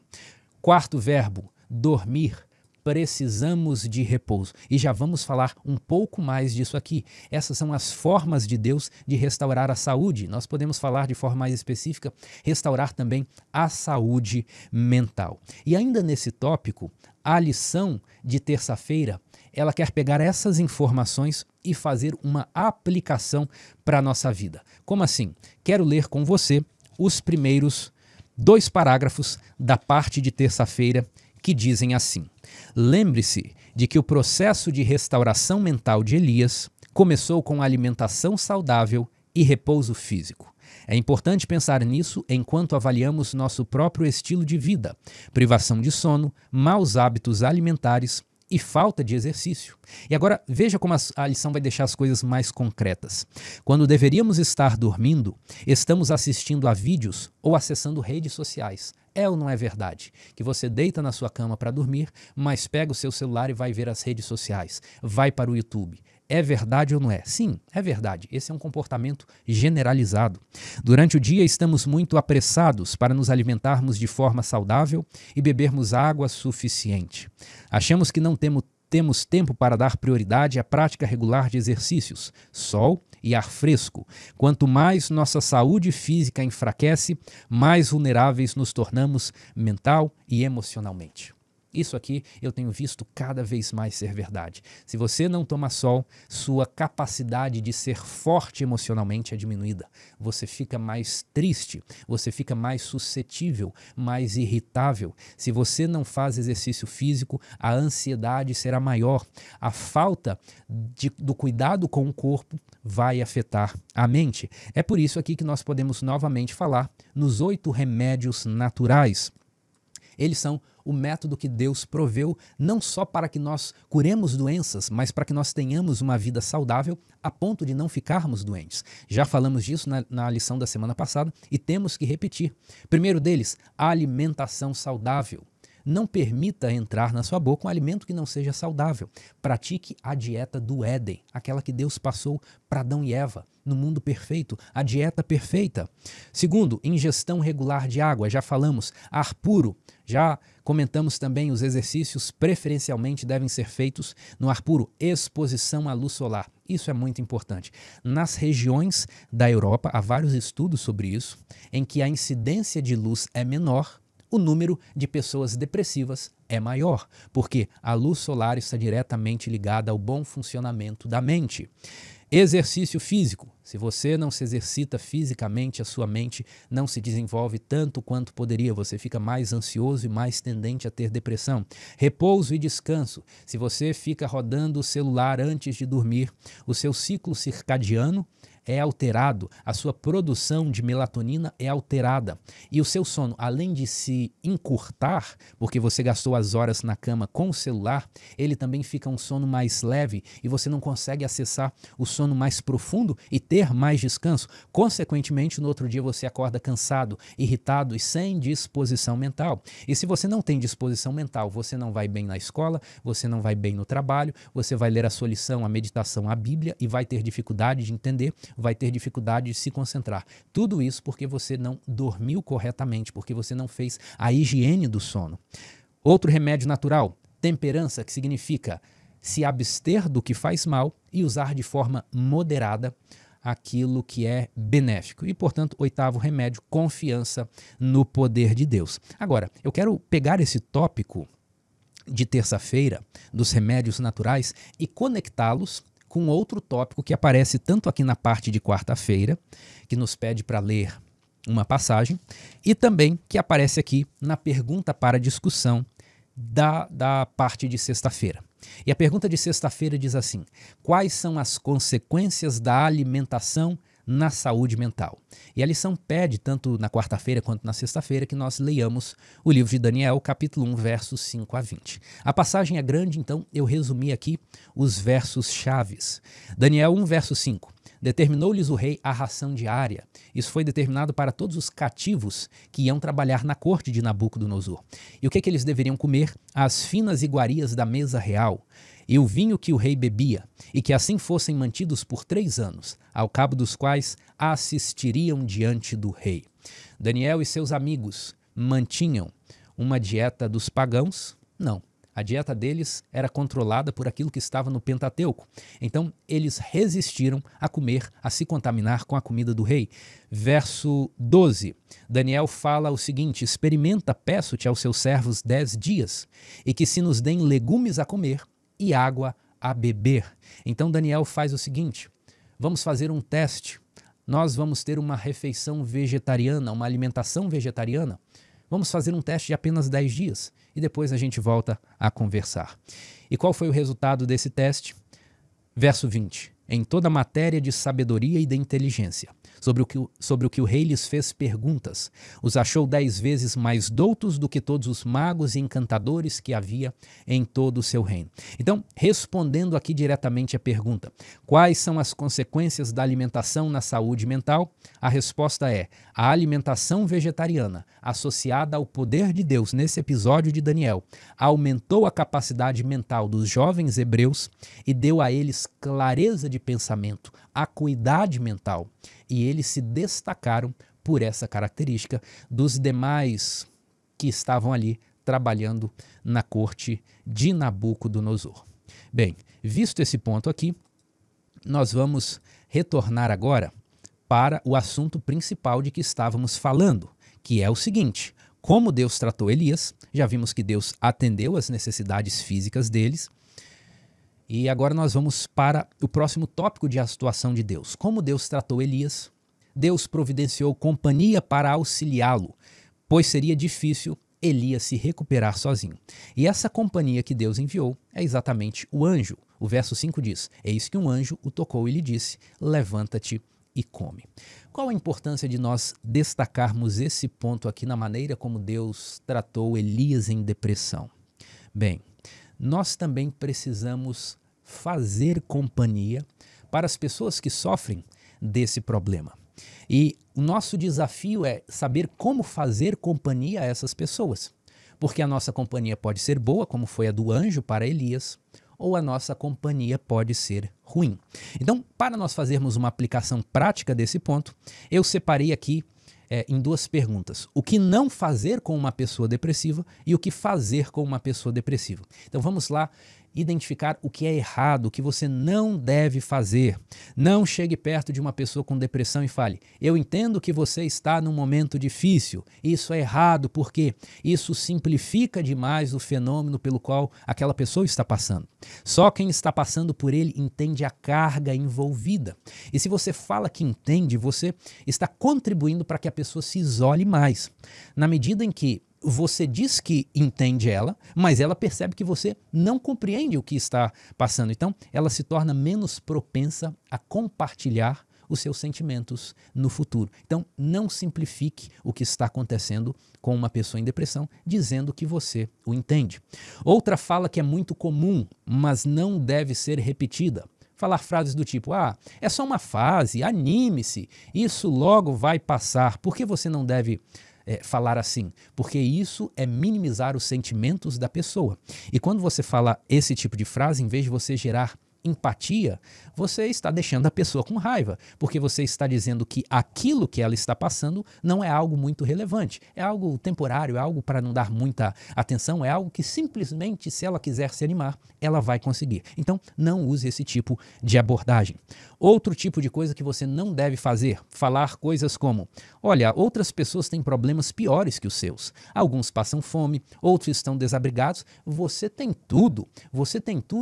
Quarto verbo, dormir. Precisamos de repouso. E já vamos falar um pouco mais disso aqui. Essas são as formas de Deus de restaurar a saúde. Nós podemos falar de forma mais específica, restaurar também a saúde mental. E ainda nesse tópico, a lição de terça-feira, ela quer pegar essas informações e fazer uma aplicação para a nossa vida. Como assim? Quero ler com você os primeiros 2 parágrafos da parte de terça-feira que dizem assim: lembre-se de que o processo de restauração mental de Elias começou com alimentação saudável e repouso físico. É importante pensar nisso enquanto avaliamos nosso próprio estilo de vida, privação de sono, maus hábitos alimentares e falta de exercício. E agora veja como a lição vai deixar as coisas mais concretas. Quando deveríamos estar dormindo, estamos assistindo a vídeos ou acessando redes sociais. É ou não é verdade? Que você deita na sua cama para dormir, mas pega o seu celular e vai ver as redes sociais, vai para o YouTube. É verdade ou não é? Sim, é verdade. Esse é um comportamento generalizado. Durante o dia estamos muito apressados para nos alimentarmos de forma saudável e bebermos água suficiente. Achamos que não temos tempo para dar prioridade à prática regular de exercícios, sol e ar fresco. Quanto mais nossa saúde física enfraquece, mais vulneráveis nos tornamos mental e emocionalmente. Isso aqui eu tenho visto cada vez mais ser verdade. Se você não toma sol, sua capacidade de ser forte emocionalmente é diminuída. Você fica mais triste, você fica mais suscetível, mais irritável. Se você não faz exercício físico, a ansiedade será maior. A falta do cuidado com o corpo vai afetar a mente. É por isso aqui que nós podemos novamente falar nos 8 remédios naturais. Eles são o método que Deus proveu não só para que nós curemos doenças, mas para que nós tenhamos uma vida saudável a ponto de não ficarmos doentes. Já falamos disso na lição da semana passada e temos que repetir. Primeiro deles, a alimentação saudável. Não permita entrar na sua boca um alimento que não seja saudável. Pratique a dieta do Éden, aquela que Deus passou para Adão e Eva, no mundo perfeito, a dieta perfeita. Segundo, ingestão regular de água, já falamos, ar puro. Já comentamos também os exercícios preferencialmente devem ser feitos no ar puro, exposição à luz solar. Isso é muito importante. Nas regiões da Europa, há vários estudos sobre isso, em que a incidência de luz é menor, o número de pessoas depressivas é maior, porque a luz solar está diretamente ligada ao bom funcionamento da mente. Exercício físico. Se você não se exercita fisicamente, a sua mente não se desenvolve tanto quanto poderia. Você fica mais ansioso e mais tendente a ter depressão. Repouso e descanso. Se você fica rodando o celular antes de dormir, o seu ciclo circadiano é alterado, a sua produção de melatonina é alterada. E o seu sono, além de se encurtar, porque você gastou as horas na cama com o celular, ele também fica um sono mais leve e você não consegue acessar o sono mais profundo e ter mais descanso. Consequentemente, no outro dia você acorda cansado, irritado e sem disposição mental. E se você não tem disposição mental, você não vai bem na escola, você não vai bem no trabalho, você vai ler a sua lição, a meditação, a Bíblia e vai ter dificuldade de entender, vai ter dificuldade de se concentrar. Tudo isso porque você não dormiu corretamente, porque você não fez a higiene do sono. Outro remédio natural, temperança, que significa se abster do que faz mal e usar de forma moderada aquilo que é benéfico. E, portanto, oitavo remédio, confiança no poder de Deus. Agora, eu quero pegar esse tópico de terça-feira, dos remédios naturais, e conectá-los com outro tópico que aparece tanto aqui na parte de quarta-feira, que nos pede para ler uma passagem, e também que aparece aqui na pergunta para discussão da parte de sexta-feira. E a pergunta de sexta-feira diz assim: quais são as consequências da alimentação na saúde mental? E a lição pede, tanto na quarta-feira quanto na sexta-feira, que nós leiamos o livro de Daniel, capítulo 1, versos 5 a 20. A passagem é grande, então eu resumi aqui os versos chaves. Daniel 1, verso 5. Determinou-lhes o rei a ração diária. Isso foi determinado para todos os cativos que iam trabalhar na corte de Nabucodonosor. E o que eles deveriam comer? As finas iguarias da mesa real e o vinho que o rei bebia, e que assim fossem mantidos por 3 anos, ao cabo dos quais assistiriam diante do rei. Daniel e seus amigos mantinham uma dieta dos pagãos? Não. A dieta deles era controlada por aquilo que estava no Pentateuco. Então, eles resistiram a comer, a se contaminar com a comida do rei. Verso 12, Daniel fala o seguinte: experimenta, peço-te aos seus servos 10 dias, e que se nos deem legumes a comer e água a beber. Então, Daniel faz o seguinte: vamos fazer um teste. Nós vamos ter uma refeição vegetariana, uma alimentação vegetariana. Vamos fazer um teste de apenas 10 dias e depois a gente volta a conversar. E qual foi o resultado desse teste? Verso 20. Em toda a matéria de sabedoria e de inteligência, sobre o que o rei lhes fez perguntas, os achou 10 vezes mais doutos do que todos os magos e encantadores que havia em todo o seu reino. Então, respondendo aqui diretamente a pergunta, quais são as consequências da alimentação na saúde mental? A resposta é: a alimentação vegetariana, associada ao poder de Deus nesse episódio de Daniel, aumentou a capacidade mental dos jovens hebreus e deu a eles clareza de pensamento, acuidade mental, e eles se destacaram por essa característica dos demais que estavam ali trabalhando na corte de Nabucodonosor. Bem, visto esse ponto aqui, nós vamos retornar agora para o assunto principal de que estávamos falando, que é o seguinte: como Deus tratou Elias. Já vimos que Deus atendeu às necessidades físicas deles. E agora nós vamos para o próximo tópico de atuação de Deus. Como Deus tratou Elias, Deus providenciou companhia para auxiliá-lo, pois seria difícil Elias se recuperar sozinho. E essa companhia que Deus enviou é exatamente o anjo. O verso 5 diz: eis que um anjo o tocou e lhe disse: levanta-te e come. Qual a importância de nós destacarmos esse ponto aqui na maneira como Deus tratou Elias em depressão? Bem, nós também precisamos fazer companhia para as pessoas que sofrem desse problema. E o nosso desafio é saber como fazer companhia a essas pessoas. Porque a nossa companhia pode ser boa, como foi a do anjo para Elias, ou a nossa companhia pode ser ruim. Então, para nós fazermos uma aplicação prática desse ponto, eu separei aqui em 2 perguntas: o que não fazer com uma pessoa depressiva e o que fazer com uma pessoa depressiva. Então vamos lá identificar o que é errado, o que você não deve fazer. Não chegue perto de uma pessoa com depressão e fale: eu entendo que você está num momento difícil. Isso é errado porque isso simplifica demais o fenômeno pelo qual aquela pessoa está passando. Só quem está passando por ele entende a carga envolvida. E se você fala que entende, você está contribuindo para que a pessoa se isole mais. Na medida em que você diz que entende ela, mas ela percebe que você não compreende o que está passando. Então, ela se torna menos propensa a compartilhar os seus sentimentos no futuro. Então, não simplifique o que está acontecendo com uma pessoa em depressão, dizendo que você o entende. Outra fala que é muito comum, mas não deve ser repetida. Falar frases do tipo, é só uma fase, anime-se, isso logo vai passar. Por que você não deve falar assim? Porque isso é minimizar os sentimentos da pessoa. E quando você fala esse tipo de frase, em vez de você gerar empatia, você está deixando a pessoa com raiva, porque você está dizendo que aquilo que ela está passando não é algo muito relevante, é algo temporário, é algo para não dar muita atenção, é algo que simplesmente, se ela quiser se animar, ela vai conseguir. Então, não use esse tipo de abordagem. Outro tipo de coisa que você não deve fazer, falar coisas como, olha, outras pessoas têm problemas piores que os seus. Alguns passam fome, outros estão desabrigados, você tem tudo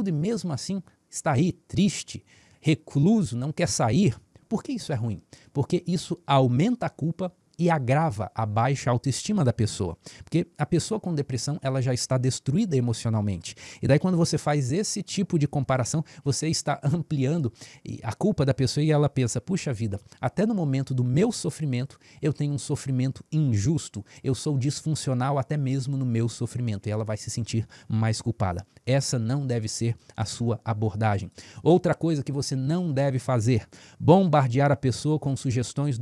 e mesmo assim está aí triste, recluso, não quer sair. Por que isso é ruim? Porque isso aumenta a culpa e agrava a baixa autoestima da pessoa. Porque a pessoa com depressão, ela já está destruída emocionalmente. E daí quando você faz esse tipo de comparação, você está ampliando a culpa da pessoa e ela pensa, puxa vida, até no momento do meu sofrimento, eu tenho um sofrimento injusto, eu sou disfuncional até mesmo no meu sofrimento. E ela vai se sentir mais culpada. Essa não deve ser a sua abordagem. Outra coisa que você não deve fazer, bombardear a pessoa com sugestões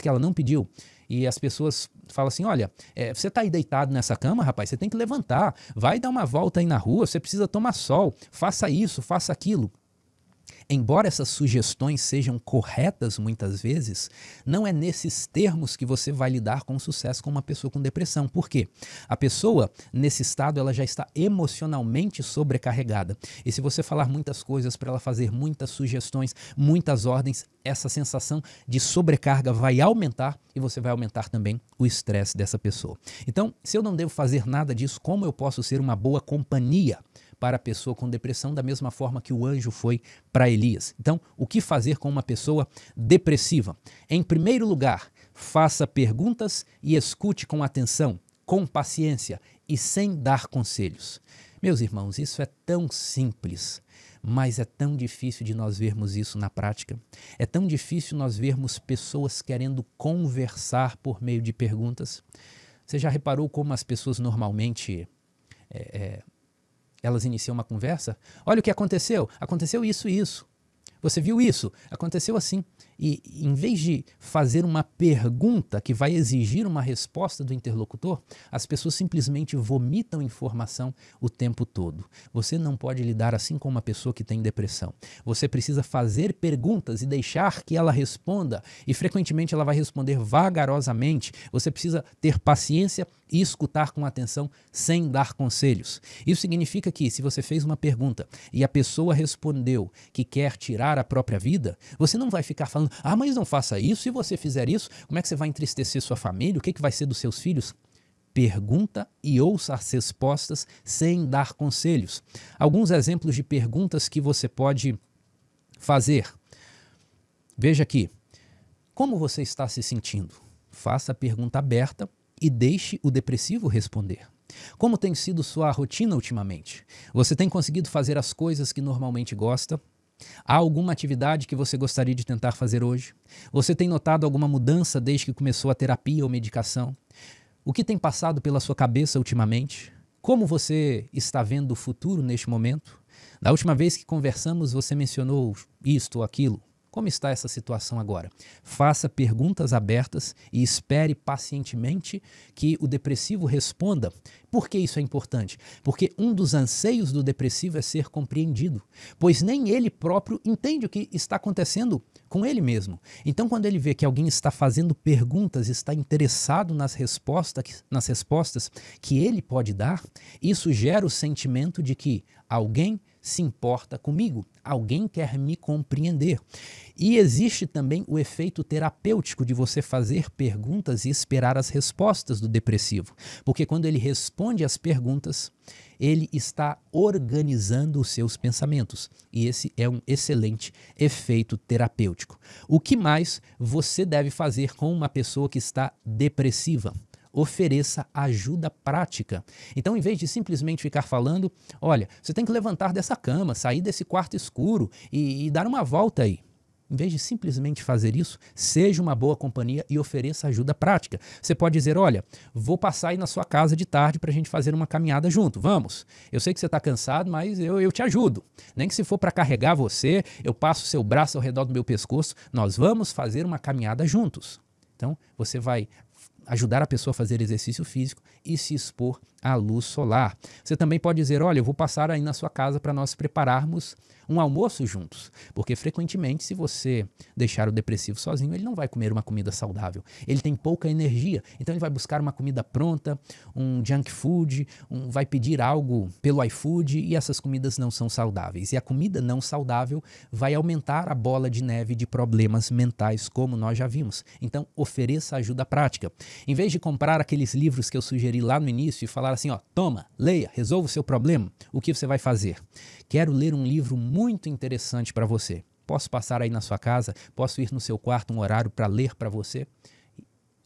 que ela não pediu. E as pessoas falam assim, olha, você está aí deitado nessa cama, rapaz, você tem que levantar, vai dar uma volta aí na rua, você precisa tomar sol, faça isso, faça aquilo. Embora essas sugestões sejam corretas muitas vezes, não é nesses termos que você vai lidar com sucesso com uma pessoa com depressão. Por quê? A pessoa, nesse estado, ela já está emocionalmente sobrecarregada. E se você falar muitas coisas para ela fazer muitas sugestões, muitas ordens, essa sensação de sobrecarga vai aumentar e você vai aumentar também o estresse dessa pessoa. Então, se eu não devo fazer nada disso, como eu posso ser uma boa companhia para a pessoa com depressão, da mesma forma que o anjo foi para Elias? Então, o que fazer com uma pessoa depressiva? Em primeiro lugar, faça perguntas e escute com atenção, com paciência e sem dar conselhos. Meus irmãos, isso é tão simples, mas é tão difícil de nós vermos isso na prática. É tão difícil nós vermos pessoas querendo conversar por meio de perguntas. Você já reparou como as pessoas normalmente elas iniciam uma conversa? Olha o que aconteceu. Aconteceu isso e isso. Você viu isso? Aconteceu assim. E em vez de fazer uma pergunta que vai exigir uma resposta do interlocutor, as pessoas simplesmente vomitam informação o tempo todo. Você não pode lidar assim com uma pessoa que tem depressão. Você precisa fazer perguntas e deixar que ela responda. E frequentemente ela vai responder vagarosamente. Você precisa ter paciência e escutar com atenção sem dar conselhos. Isso significa que se você fez uma pergunta e a pessoa respondeu que quer tirar a própria vida, você não vai ficar falando, mas não faça isso, se você fizer isso, como é que você vai entristecer sua família, o que vai ser dos seus filhos? Pergunta e ouça as respostas sem dar conselhos. Alguns exemplos de perguntas que você pode fazer. Veja aqui, como você está se sentindo? Faça a pergunta aberta e deixe o depressivo responder. Como tem sido sua rotina ultimamente? Você tem conseguido fazer as coisas que normalmente gosta? Há alguma atividade que você gostaria de tentar fazer hoje? Você tem notado alguma mudança desde que começou a terapia ou medicação? O que tem passado pela sua cabeça ultimamente? Como você está vendo o futuro neste momento? Da última vez que conversamos, você mencionou isto ou aquilo. Como está essa situação agora? Faça perguntas abertas e espere pacientemente que o depressivo responda. Por que isso é importante? Porque um dos anseios do depressivo é ser compreendido, pois nem ele próprio entende o que está acontecendo com ele mesmo. Então, quando ele vê que alguém está fazendo perguntas, está interessado nas respostas que ele pode dar, isso gera o sentimento de que alguém se importa comigo, alguém quer me compreender. E existe também o efeito terapêutico de você fazer perguntas e esperar as respostas do depressivo, porque quando ele responde às perguntas, ele está organizando os seus pensamentos, e esse é um excelente efeito terapêutico. O que mais você deve fazer com uma pessoa que está depressiva? Ofereça ajuda prática. Então, em vez de simplesmente ficar falando, olha, você tem que levantar dessa cama, sair desse quarto escuro e dar uma volta aí. Em vez de simplesmente fazer isso, seja uma boa companhia e ofereça ajuda prática. Você pode dizer, olha, vou passar aí na sua casa de tarde para a gente fazer uma caminhada junto, vamos. Eu sei que você está cansado, mas eu te ajudo. Nem que se for para carregar você, eu passo o seu braço ao redor do meu pescoço, nós vamos fazer uma caminhada juntos. Então, você vai ajudar a pessoa a fazer exercício físico e se expor à luz solar. Você também pode dizer, olha, eu vou passar aí na sua casa para nós prepararmos um almoço juntos, porque frequentemente se você deixar o depressivo sozinho, ele não vai comer uma comida saudável, ele tem pouca energia, então ele vai buscar uma comida pronta, um junk food, vai pedir algo pelo iFood e essas comidas não são saudáveis. E a comida não saudável vai aumentar a bola de neve de problemas mentais, como nós já vimos. Então, ofereça ajuda prática. Em vez de comprar aqueles livros que eu sugeri lá no início e falar assim, ó, toma, leia, resolva o seu problema, o que você vai fazer? Quero ler um livro muito interessante para você. Posso passar aí na sua casa? Posso ir no seu quarto um horário para ler para você?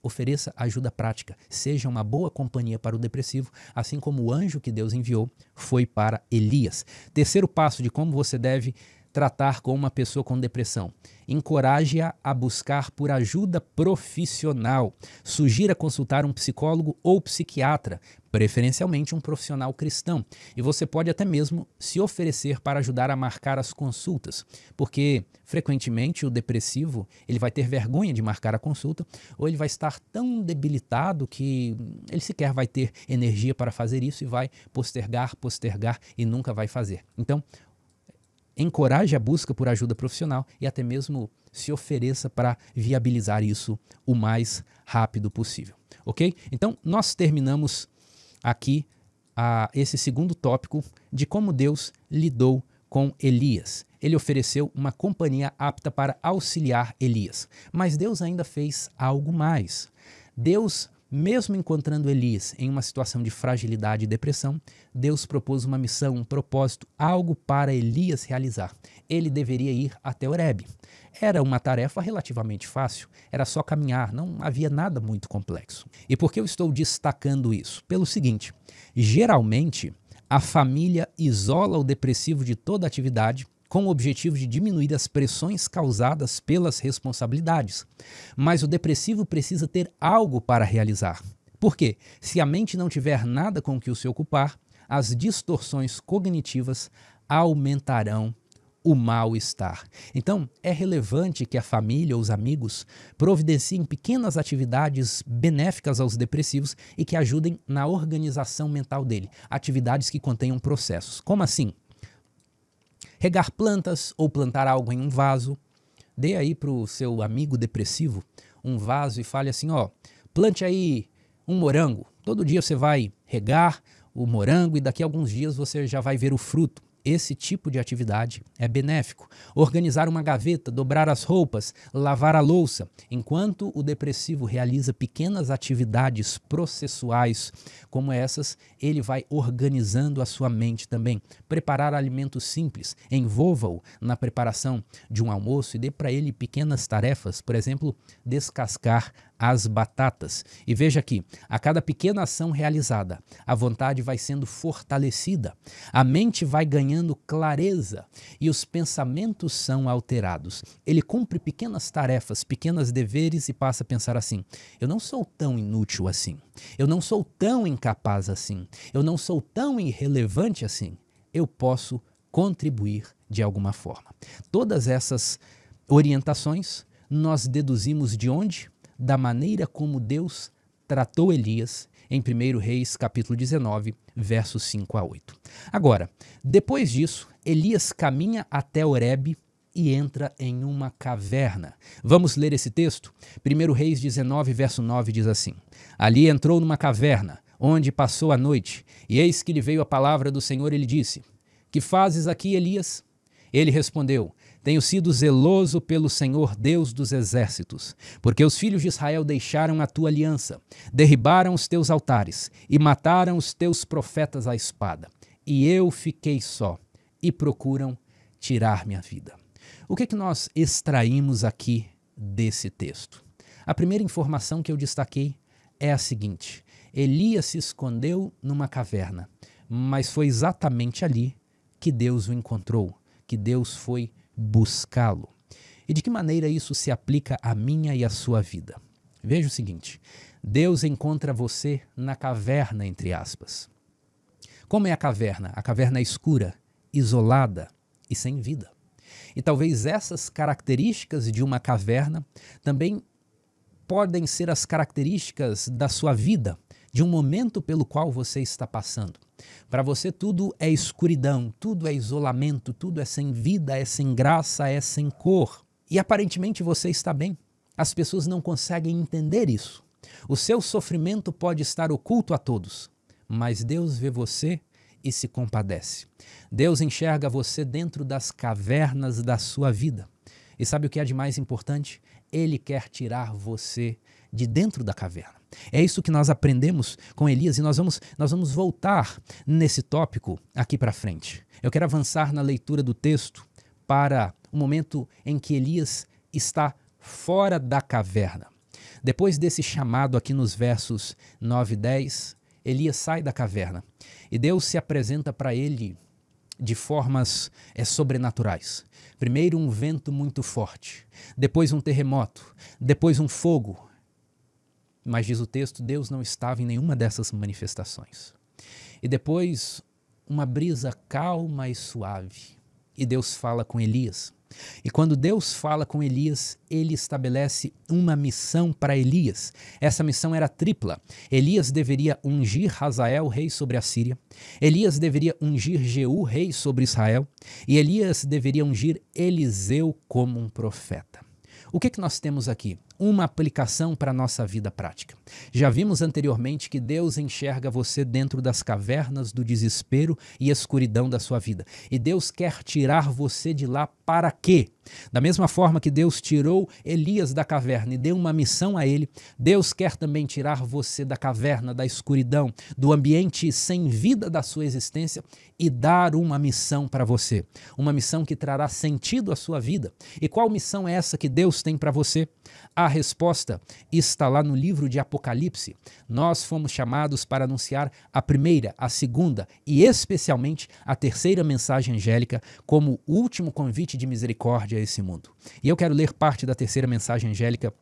Ofereça ajuda prática. Seja uma boa companhia para o depressivo, assim como o anjo que Deus enviou foi para Elias. Terceiro passo de como você deve tratar com uma pessoa com depressão. Encoraje-a a buscar por ajuda profissional. Sugira consultar um psicólogo ou psiquiatra, preferencialmente um profissional cristão. E você pode até mesmo se oferecer para ajudar a marcar as consultas, porque frequentemente o depressivo ele vai ter vergonha de marcar a consulta ou ele vai estar tão debilitado que ele sequer vai ter energia para fazer isso e vai postergar e nunca vai fazer. Então, encoraje a busca por ajuda profissional e até mesmo se ofereça para viabilizar isso o mais rápido possível, ok? Então, nós terminamos aqui esse segundo tópico de como Deus lidou com Elias. Ele ofereceu uma companhia apta para auxiliar Elias. Mas Deus ainda fez algo mais. Deus, mesmo encontrando Elias em uma situação de fragilidade e depressão, Deus propôs uma missão, um propósito, algo para Elias realizar. Ele deveria ir até Horebe. Era uma tarefa relativamente fácil, era só caminhar, não havia nada muito complexo. E por que eu estou destacando isso? Pelo seguinte, geralmente a família isola o depressivo de toda atividade com o objetivo de diminuir as pressões causadas pelas responsabilidades. Mas o depressivo precisa ter algo para realizar. Por quê? Se a mente não tiver nada com o que se ocupar, as distorções cognitivas aumentarão o mal-estar. Então, é relevante que a família ou os amigos providenciem pequenas atividades benéficas aos depressivos e que ajudem na organização mental dele. Atividades que contenham processos. Como assim? Regar plantas ou plantar algo em um vaso. Dê aí para o seu amigo depressivo um vaso e fale assim, ó, plante aí um morango. Todo dia você vai regar o morango e daqui a alguns dias você já vai ver o fruto. Esse tipo de atividade é benéfico. Organizar uma gaveta, dobrar as roupas, lavar a louça. Enquanto o depressivo realiza pequenas atividades processuais como essas, ele vai organizando a sua mente também. Preparar alimentos simples, envolva-o na preparação de um almoço e dê para ele pequenas tarefas, por exemplo, descascar as batatas. E veja aqui, a cada pequena ação realizada, a vontade vai sendo fortalecida, a mente vai ganhando clareza e os pensamentos são alterados. Ele cumpre pequenas tarefas, pequenos deveres e passa a pensar assim, eu não sou tão inútil assim, eu não sou tão incapaz assim, eu não sou tão irrelevante assim, eu posso contribuir de alguma forma. Todas essas orientações nós deduzimos de onde? Da maneira como Deus tratou Elias em 1 Reis, capítulo 19, versos 5 a 8. Agora, depois disso, Elias caminha até Horebe e entra em uma caverna. Vamos ler esse texto? 1 Reis 19, verso 9 diz assim, ali entrou numa caverna, onde passou a noite, e eis que lhe veio a palavra do Senhor e lhe disse, que fazes aqui, Elias? Ele respondeu, tenho sido zeloso pelo Senhor Deus dos exércitos, porque os filhos de Israel deixaram a tua aliança, derribaram os teus altares e mataram os teus profetas à espada. E eu fiquei só e procuram tirar minha vida. O que nós extraímos aqui desse texto? A primeira informação que eu destaquei é a seguinte, Elias se escondeu numa caverna, mas foi exatamente ali que Deus o encontrou, que Deus foi buscá-lo. E de que maneira isso se aplica à minha e à sua vida? Veja o seguinte, Deus encontra você na caverna, entre aspas. Como é a caverna? A caverna é escura, isolada e sem vida. E talvez essas características de uma caverna também podem ser as características da sua vida, de um momento pelo qual você está passando. Para você tudo é escuridão, tudo é isolamento, tudo é sem vida, é sem graça, é sem cor. E aparentemente você está bem. As pessoas não conseguem entender isso. O seu sofrimento pode estar oculto a todos, mas Deus vê você e se compadece. Deus enxerga você dentro das cavernas da sua vida. E sabe o que é de mais importante? Ele quer tirar você de dentro da caverna. É isso que nós aprendemos com Elias e nós vamos voltar nesse tópico aqui para frente. Eu quero avançar na leitura do texto para o momento em que Elias está fora da caverna. Depois desse chamado aqui nos versos 9 e 10, Elias sai da caverna e Deus se apresenta para ele de formas sobrenaturais. Primeiro um vento muito forte, depois um terremoto, depois um fogo. Mas diz o texto, Deus não estava em nenhuma dessas manifestações. E depois uma brisa calma e suave. E Deus fala com Elias. E quando Deus fala com Elias, ele estabelece uma missão para Elias. Essa missão era tripla. Elias deveria ungir Hazael, rei sobre a Síria. Elias deveria ungir Jeú, rei sobre Israel. E Elias deveria ungir Eliseu como um profeta. O que nós temos aqui? Uma aplicação para a nossa vida prática. Já vimos anteriormente que Deus enxerga você dentro das cavernas do desespero e escuridão da sua vida. E Deus quer tirar você de lá para quê? Da mesma forma que Deus tirou Elias da caverna e deu uma missão a ele, Deus quer também tirar você da caverna, da escuridão, do ambiente sem vida da sua existência e dar uma missão para você. Uma missão que trará sentido à sua vida. E qual missão é essa que Deus tem para você? A resposta está lá no livro de Apocalipse. Nós fomos chamados para anunciar a primeira, a segunda e especialmente a terceira mensagem angélica como último convite de misericórdia a esse mundo. E eu quero ler parte da terceira mensagem angélica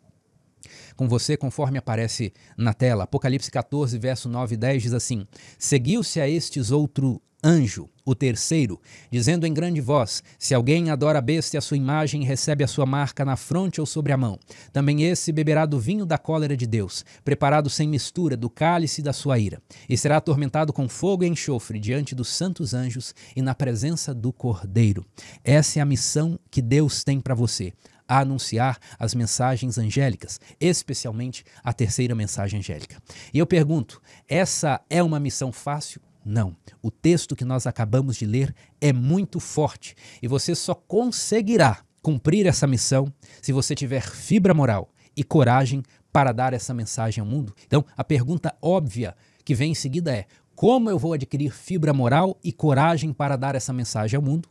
com você, conforme aparece na tela. Apocalipse 14, verso 9 e 10 diz assim: Seguiu-se a estes outro anjo, o terceiro, dizendo em grande voz: Se alguém adora a besta e a sua imagem e recebe a sua marca na fronte ou sobre a mão, também esse beberá do vinho da cólera de Deus, preparado sem mistura do cálice da sua ira, e será atormentado com fogo e enxofre diante dos santos anjos e na presença do Cordeiro. Essa é a missão que Deus tem para você: a anunciar as mensagens angélicas, especialmente a terceira mensagem angélica. E eu pergunto, essa é uma missão fácil? Não. O texto que nós acabamos de ler é muito forte e você só conseguirá cumprir essa missão se você tiver fibra moral e coragem para dar essa mensagem ao mundo. Então, a pergunta óbvia que vem em seguida é: como eu vou adquirir fibra moral e coragem para dar essa mensagem ao mundo?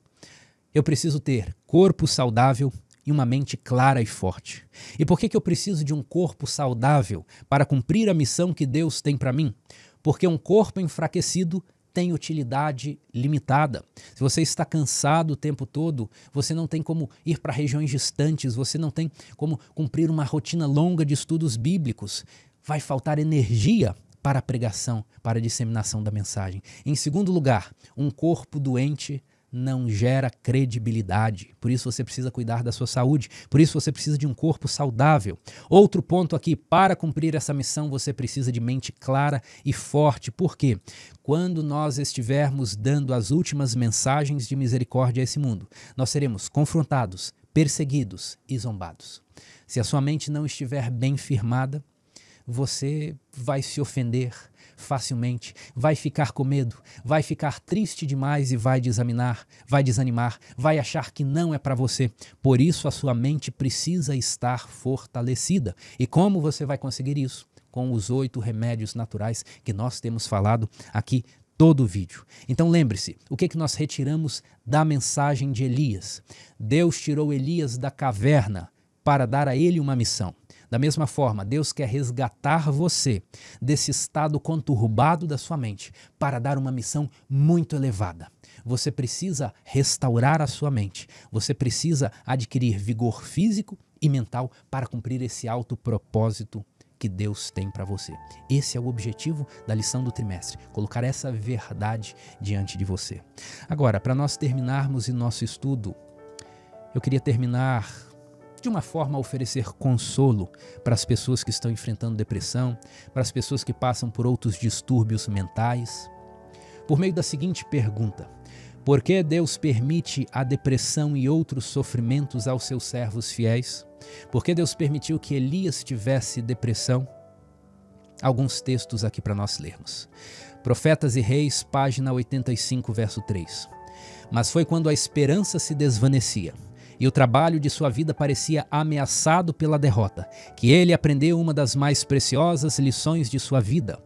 Eu preciso ter corpo saudável e uma mente clara e forte. E por que eu preciso de um corpo saudável para cumprir a missão que Deus tem para mim? Porque um corpo enfraquecido tem utilidade limitada. Se você está cansado o tempo todo, você não tem como ir para regiões distantes, você não tem como cumprir uma rotina longa de estudos bíblicos. Vai faltar energia para a pregação, para a disseminação da mensagem. Em segundo lugar, um corpo doente não gera credibilidade. Por isso você precisa cuidar da sua saúde. Por isso você precisa de um corpo saudável. Outro ponto aqui, para cumprir essa missão, você precisa de mente clara e forte. Por quê? Quando nós estivermos dando as últimas mensagens de misericórdia a esse mundo, nós seremos confrontados, perseguidos e zombados. Se a sua mente não estiver bem firmada, você vai se ofender facilmente, vai ficar com medo, vai ficar triste demais e vai desanimar, vai achar que não é para você. Por isso a sua mente precisa estar fortalecida. E como você vai conseguir isso? Com os 8 remédios naturais que nós temos falado aqui todo o vídeo. Então lembre-se, o que nós retiramos da mensagem de Elias? Deus tirou Elias da caverna para dar a ele uma missão. Da mesma forma, Deus quer resgatar você desse estado conturbado da sua mente para dar uma missão muito elevada. você precisa restaurar a sua mente. Você precisa adquirir vigor físico e mental para cumprir esse alto propósito que Deus tem para você. Esse é o objetivo da lição do trimestre, colocar essa verdade diante de você. Agora, para nós terminarmos o nosso estudo, eu queria terminar de uma forma a oferecer consolo para as pessoas que estão enfrentando depressão, para as pessoas que passam por outros distúrbios mentais, por meio da seguinte pergunta: por que Deus permite a depressão e outros sofrimentos aos seus servos fiéis? Por que Deus permitiu que Elias tivesse depressão? Alguns textos aqui para nós lermos. Profetas e Reis, página 85, verso 3. Mas foi quando a esperança se desvanecia e o trabalho de sua vida parecia ameaçado pela derrota, que ele aprendeu uma das mais preciosas lições de sua vida.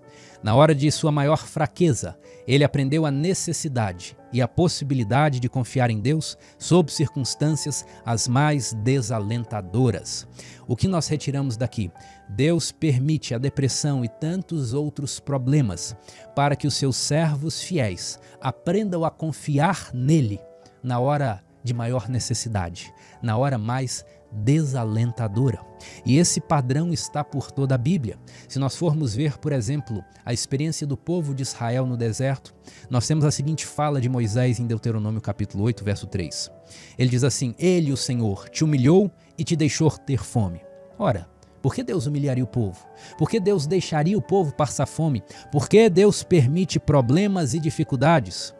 Na hora de sua maior fraqueza, ele aprendeu a necessidade e a possibilidade de confiar em Deus sob circunstâncias as mais desalentadoras. O que nós retiramos daqui? Deus permite a depressão e tantos outros problemas para que os seus servos fiéis aprendam a confiar nele na hora de maior necessidade, na hora mais desalentadora. E esse padrão está por toda a Bíblia. Se nós formos ver, por exemplo, a experiência do povo de Israel no deserto, nós temos a seguinte fala de Moisés em Deuteronômio capítulo 8, verso 3. Ele diz assim: Ele, o Senhor, te humilhou e te deixou ter fome. Ora, por que Deus humilharia o povo? Por que Deus deixaria o povo passar fome? Por que Deus permite problemas e dificuldades?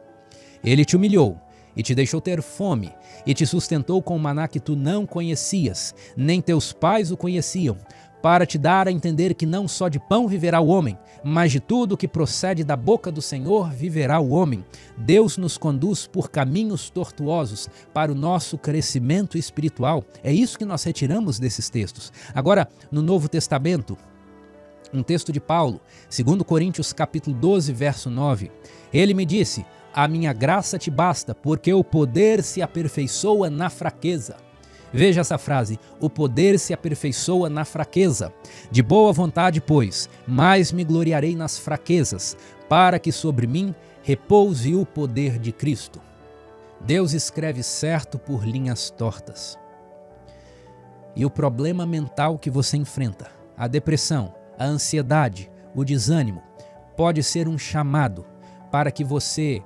Ele te humilhou e te deixou ter fome, e te sustentou com maná que tu não conhecias, nem teus pais o conheciam, para te dar a entender que não só de pão viverá o homem, mas de tudo que procede da boca do Senhor viverá o homem. Deus nos conduz por caminhos tortuosos para o nosso crescimento espiritual. É isso que nós retiramos desses textos. Agora, no Novo Testamento, um texto de Paulo, 2 Coríntios capítulo 12, verso 9, ele me disse: a minha graça te basta, porque o poder se aperfeiçoa na fraqueza. Veja essa frase: o poder se aperfeiçoa na fraqueza. De boa vontade, pois, mais me gloriarei nas fraquezas, para que sobre mim repouse o poder de Cristo. Deus escreve certo por linhas tortas. E o problema mental que você enfrenta, a depressão, a ansiedade, o desânimo, pode ser um chamado para que você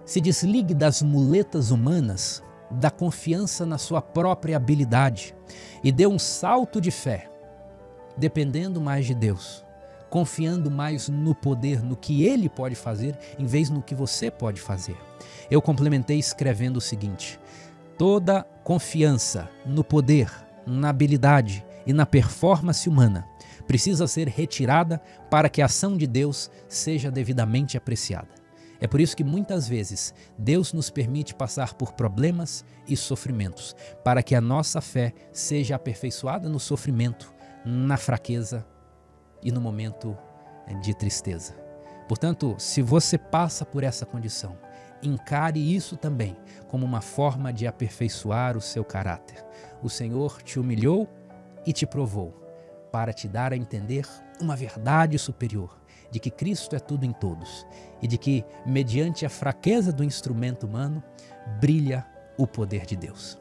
se desligue das muletas humanas, da confiança na sua própria habilidade e dê um salto de fé, dependendo mais de Deus, confiando mais no poder, no que Ele pode fazer, em vez no que você pode fazer. Eu complementei escrevendo o seguinte: toda confiança no poder, na habilidade e na performance humana precisa ser retirada para que a ação de Deus seja devidamente apreciada. É por isso que muitas vezes Deus nos permite passar por problemas e sofrimentos, para que a nossa fé seja aperfeiçoada no sofrimento, na fraqueza e no momento de tristeza. Portanto, se você passa por essa condição, encare isso também como uma forma de aperfeiçoar o seu caráter. O Senhor te humilhou e te provou para te dar a entender uma verdade superior, de que Cristo é tudo em todos e de que, mediante a fraqueza do instrumento humano, brilha o poder de Deus.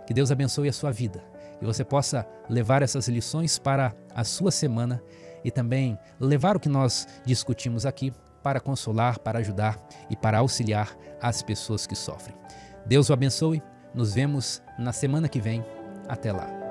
Que Deus abençoe a sua vida, que você possa levar essas lições para a sua semana e também levar o que nós discutimos aqui para consolar, para ajudar e para auxiliar as pessoas que sofrem. Deus o abençoe, nos vemos na semana que vem. Até lá.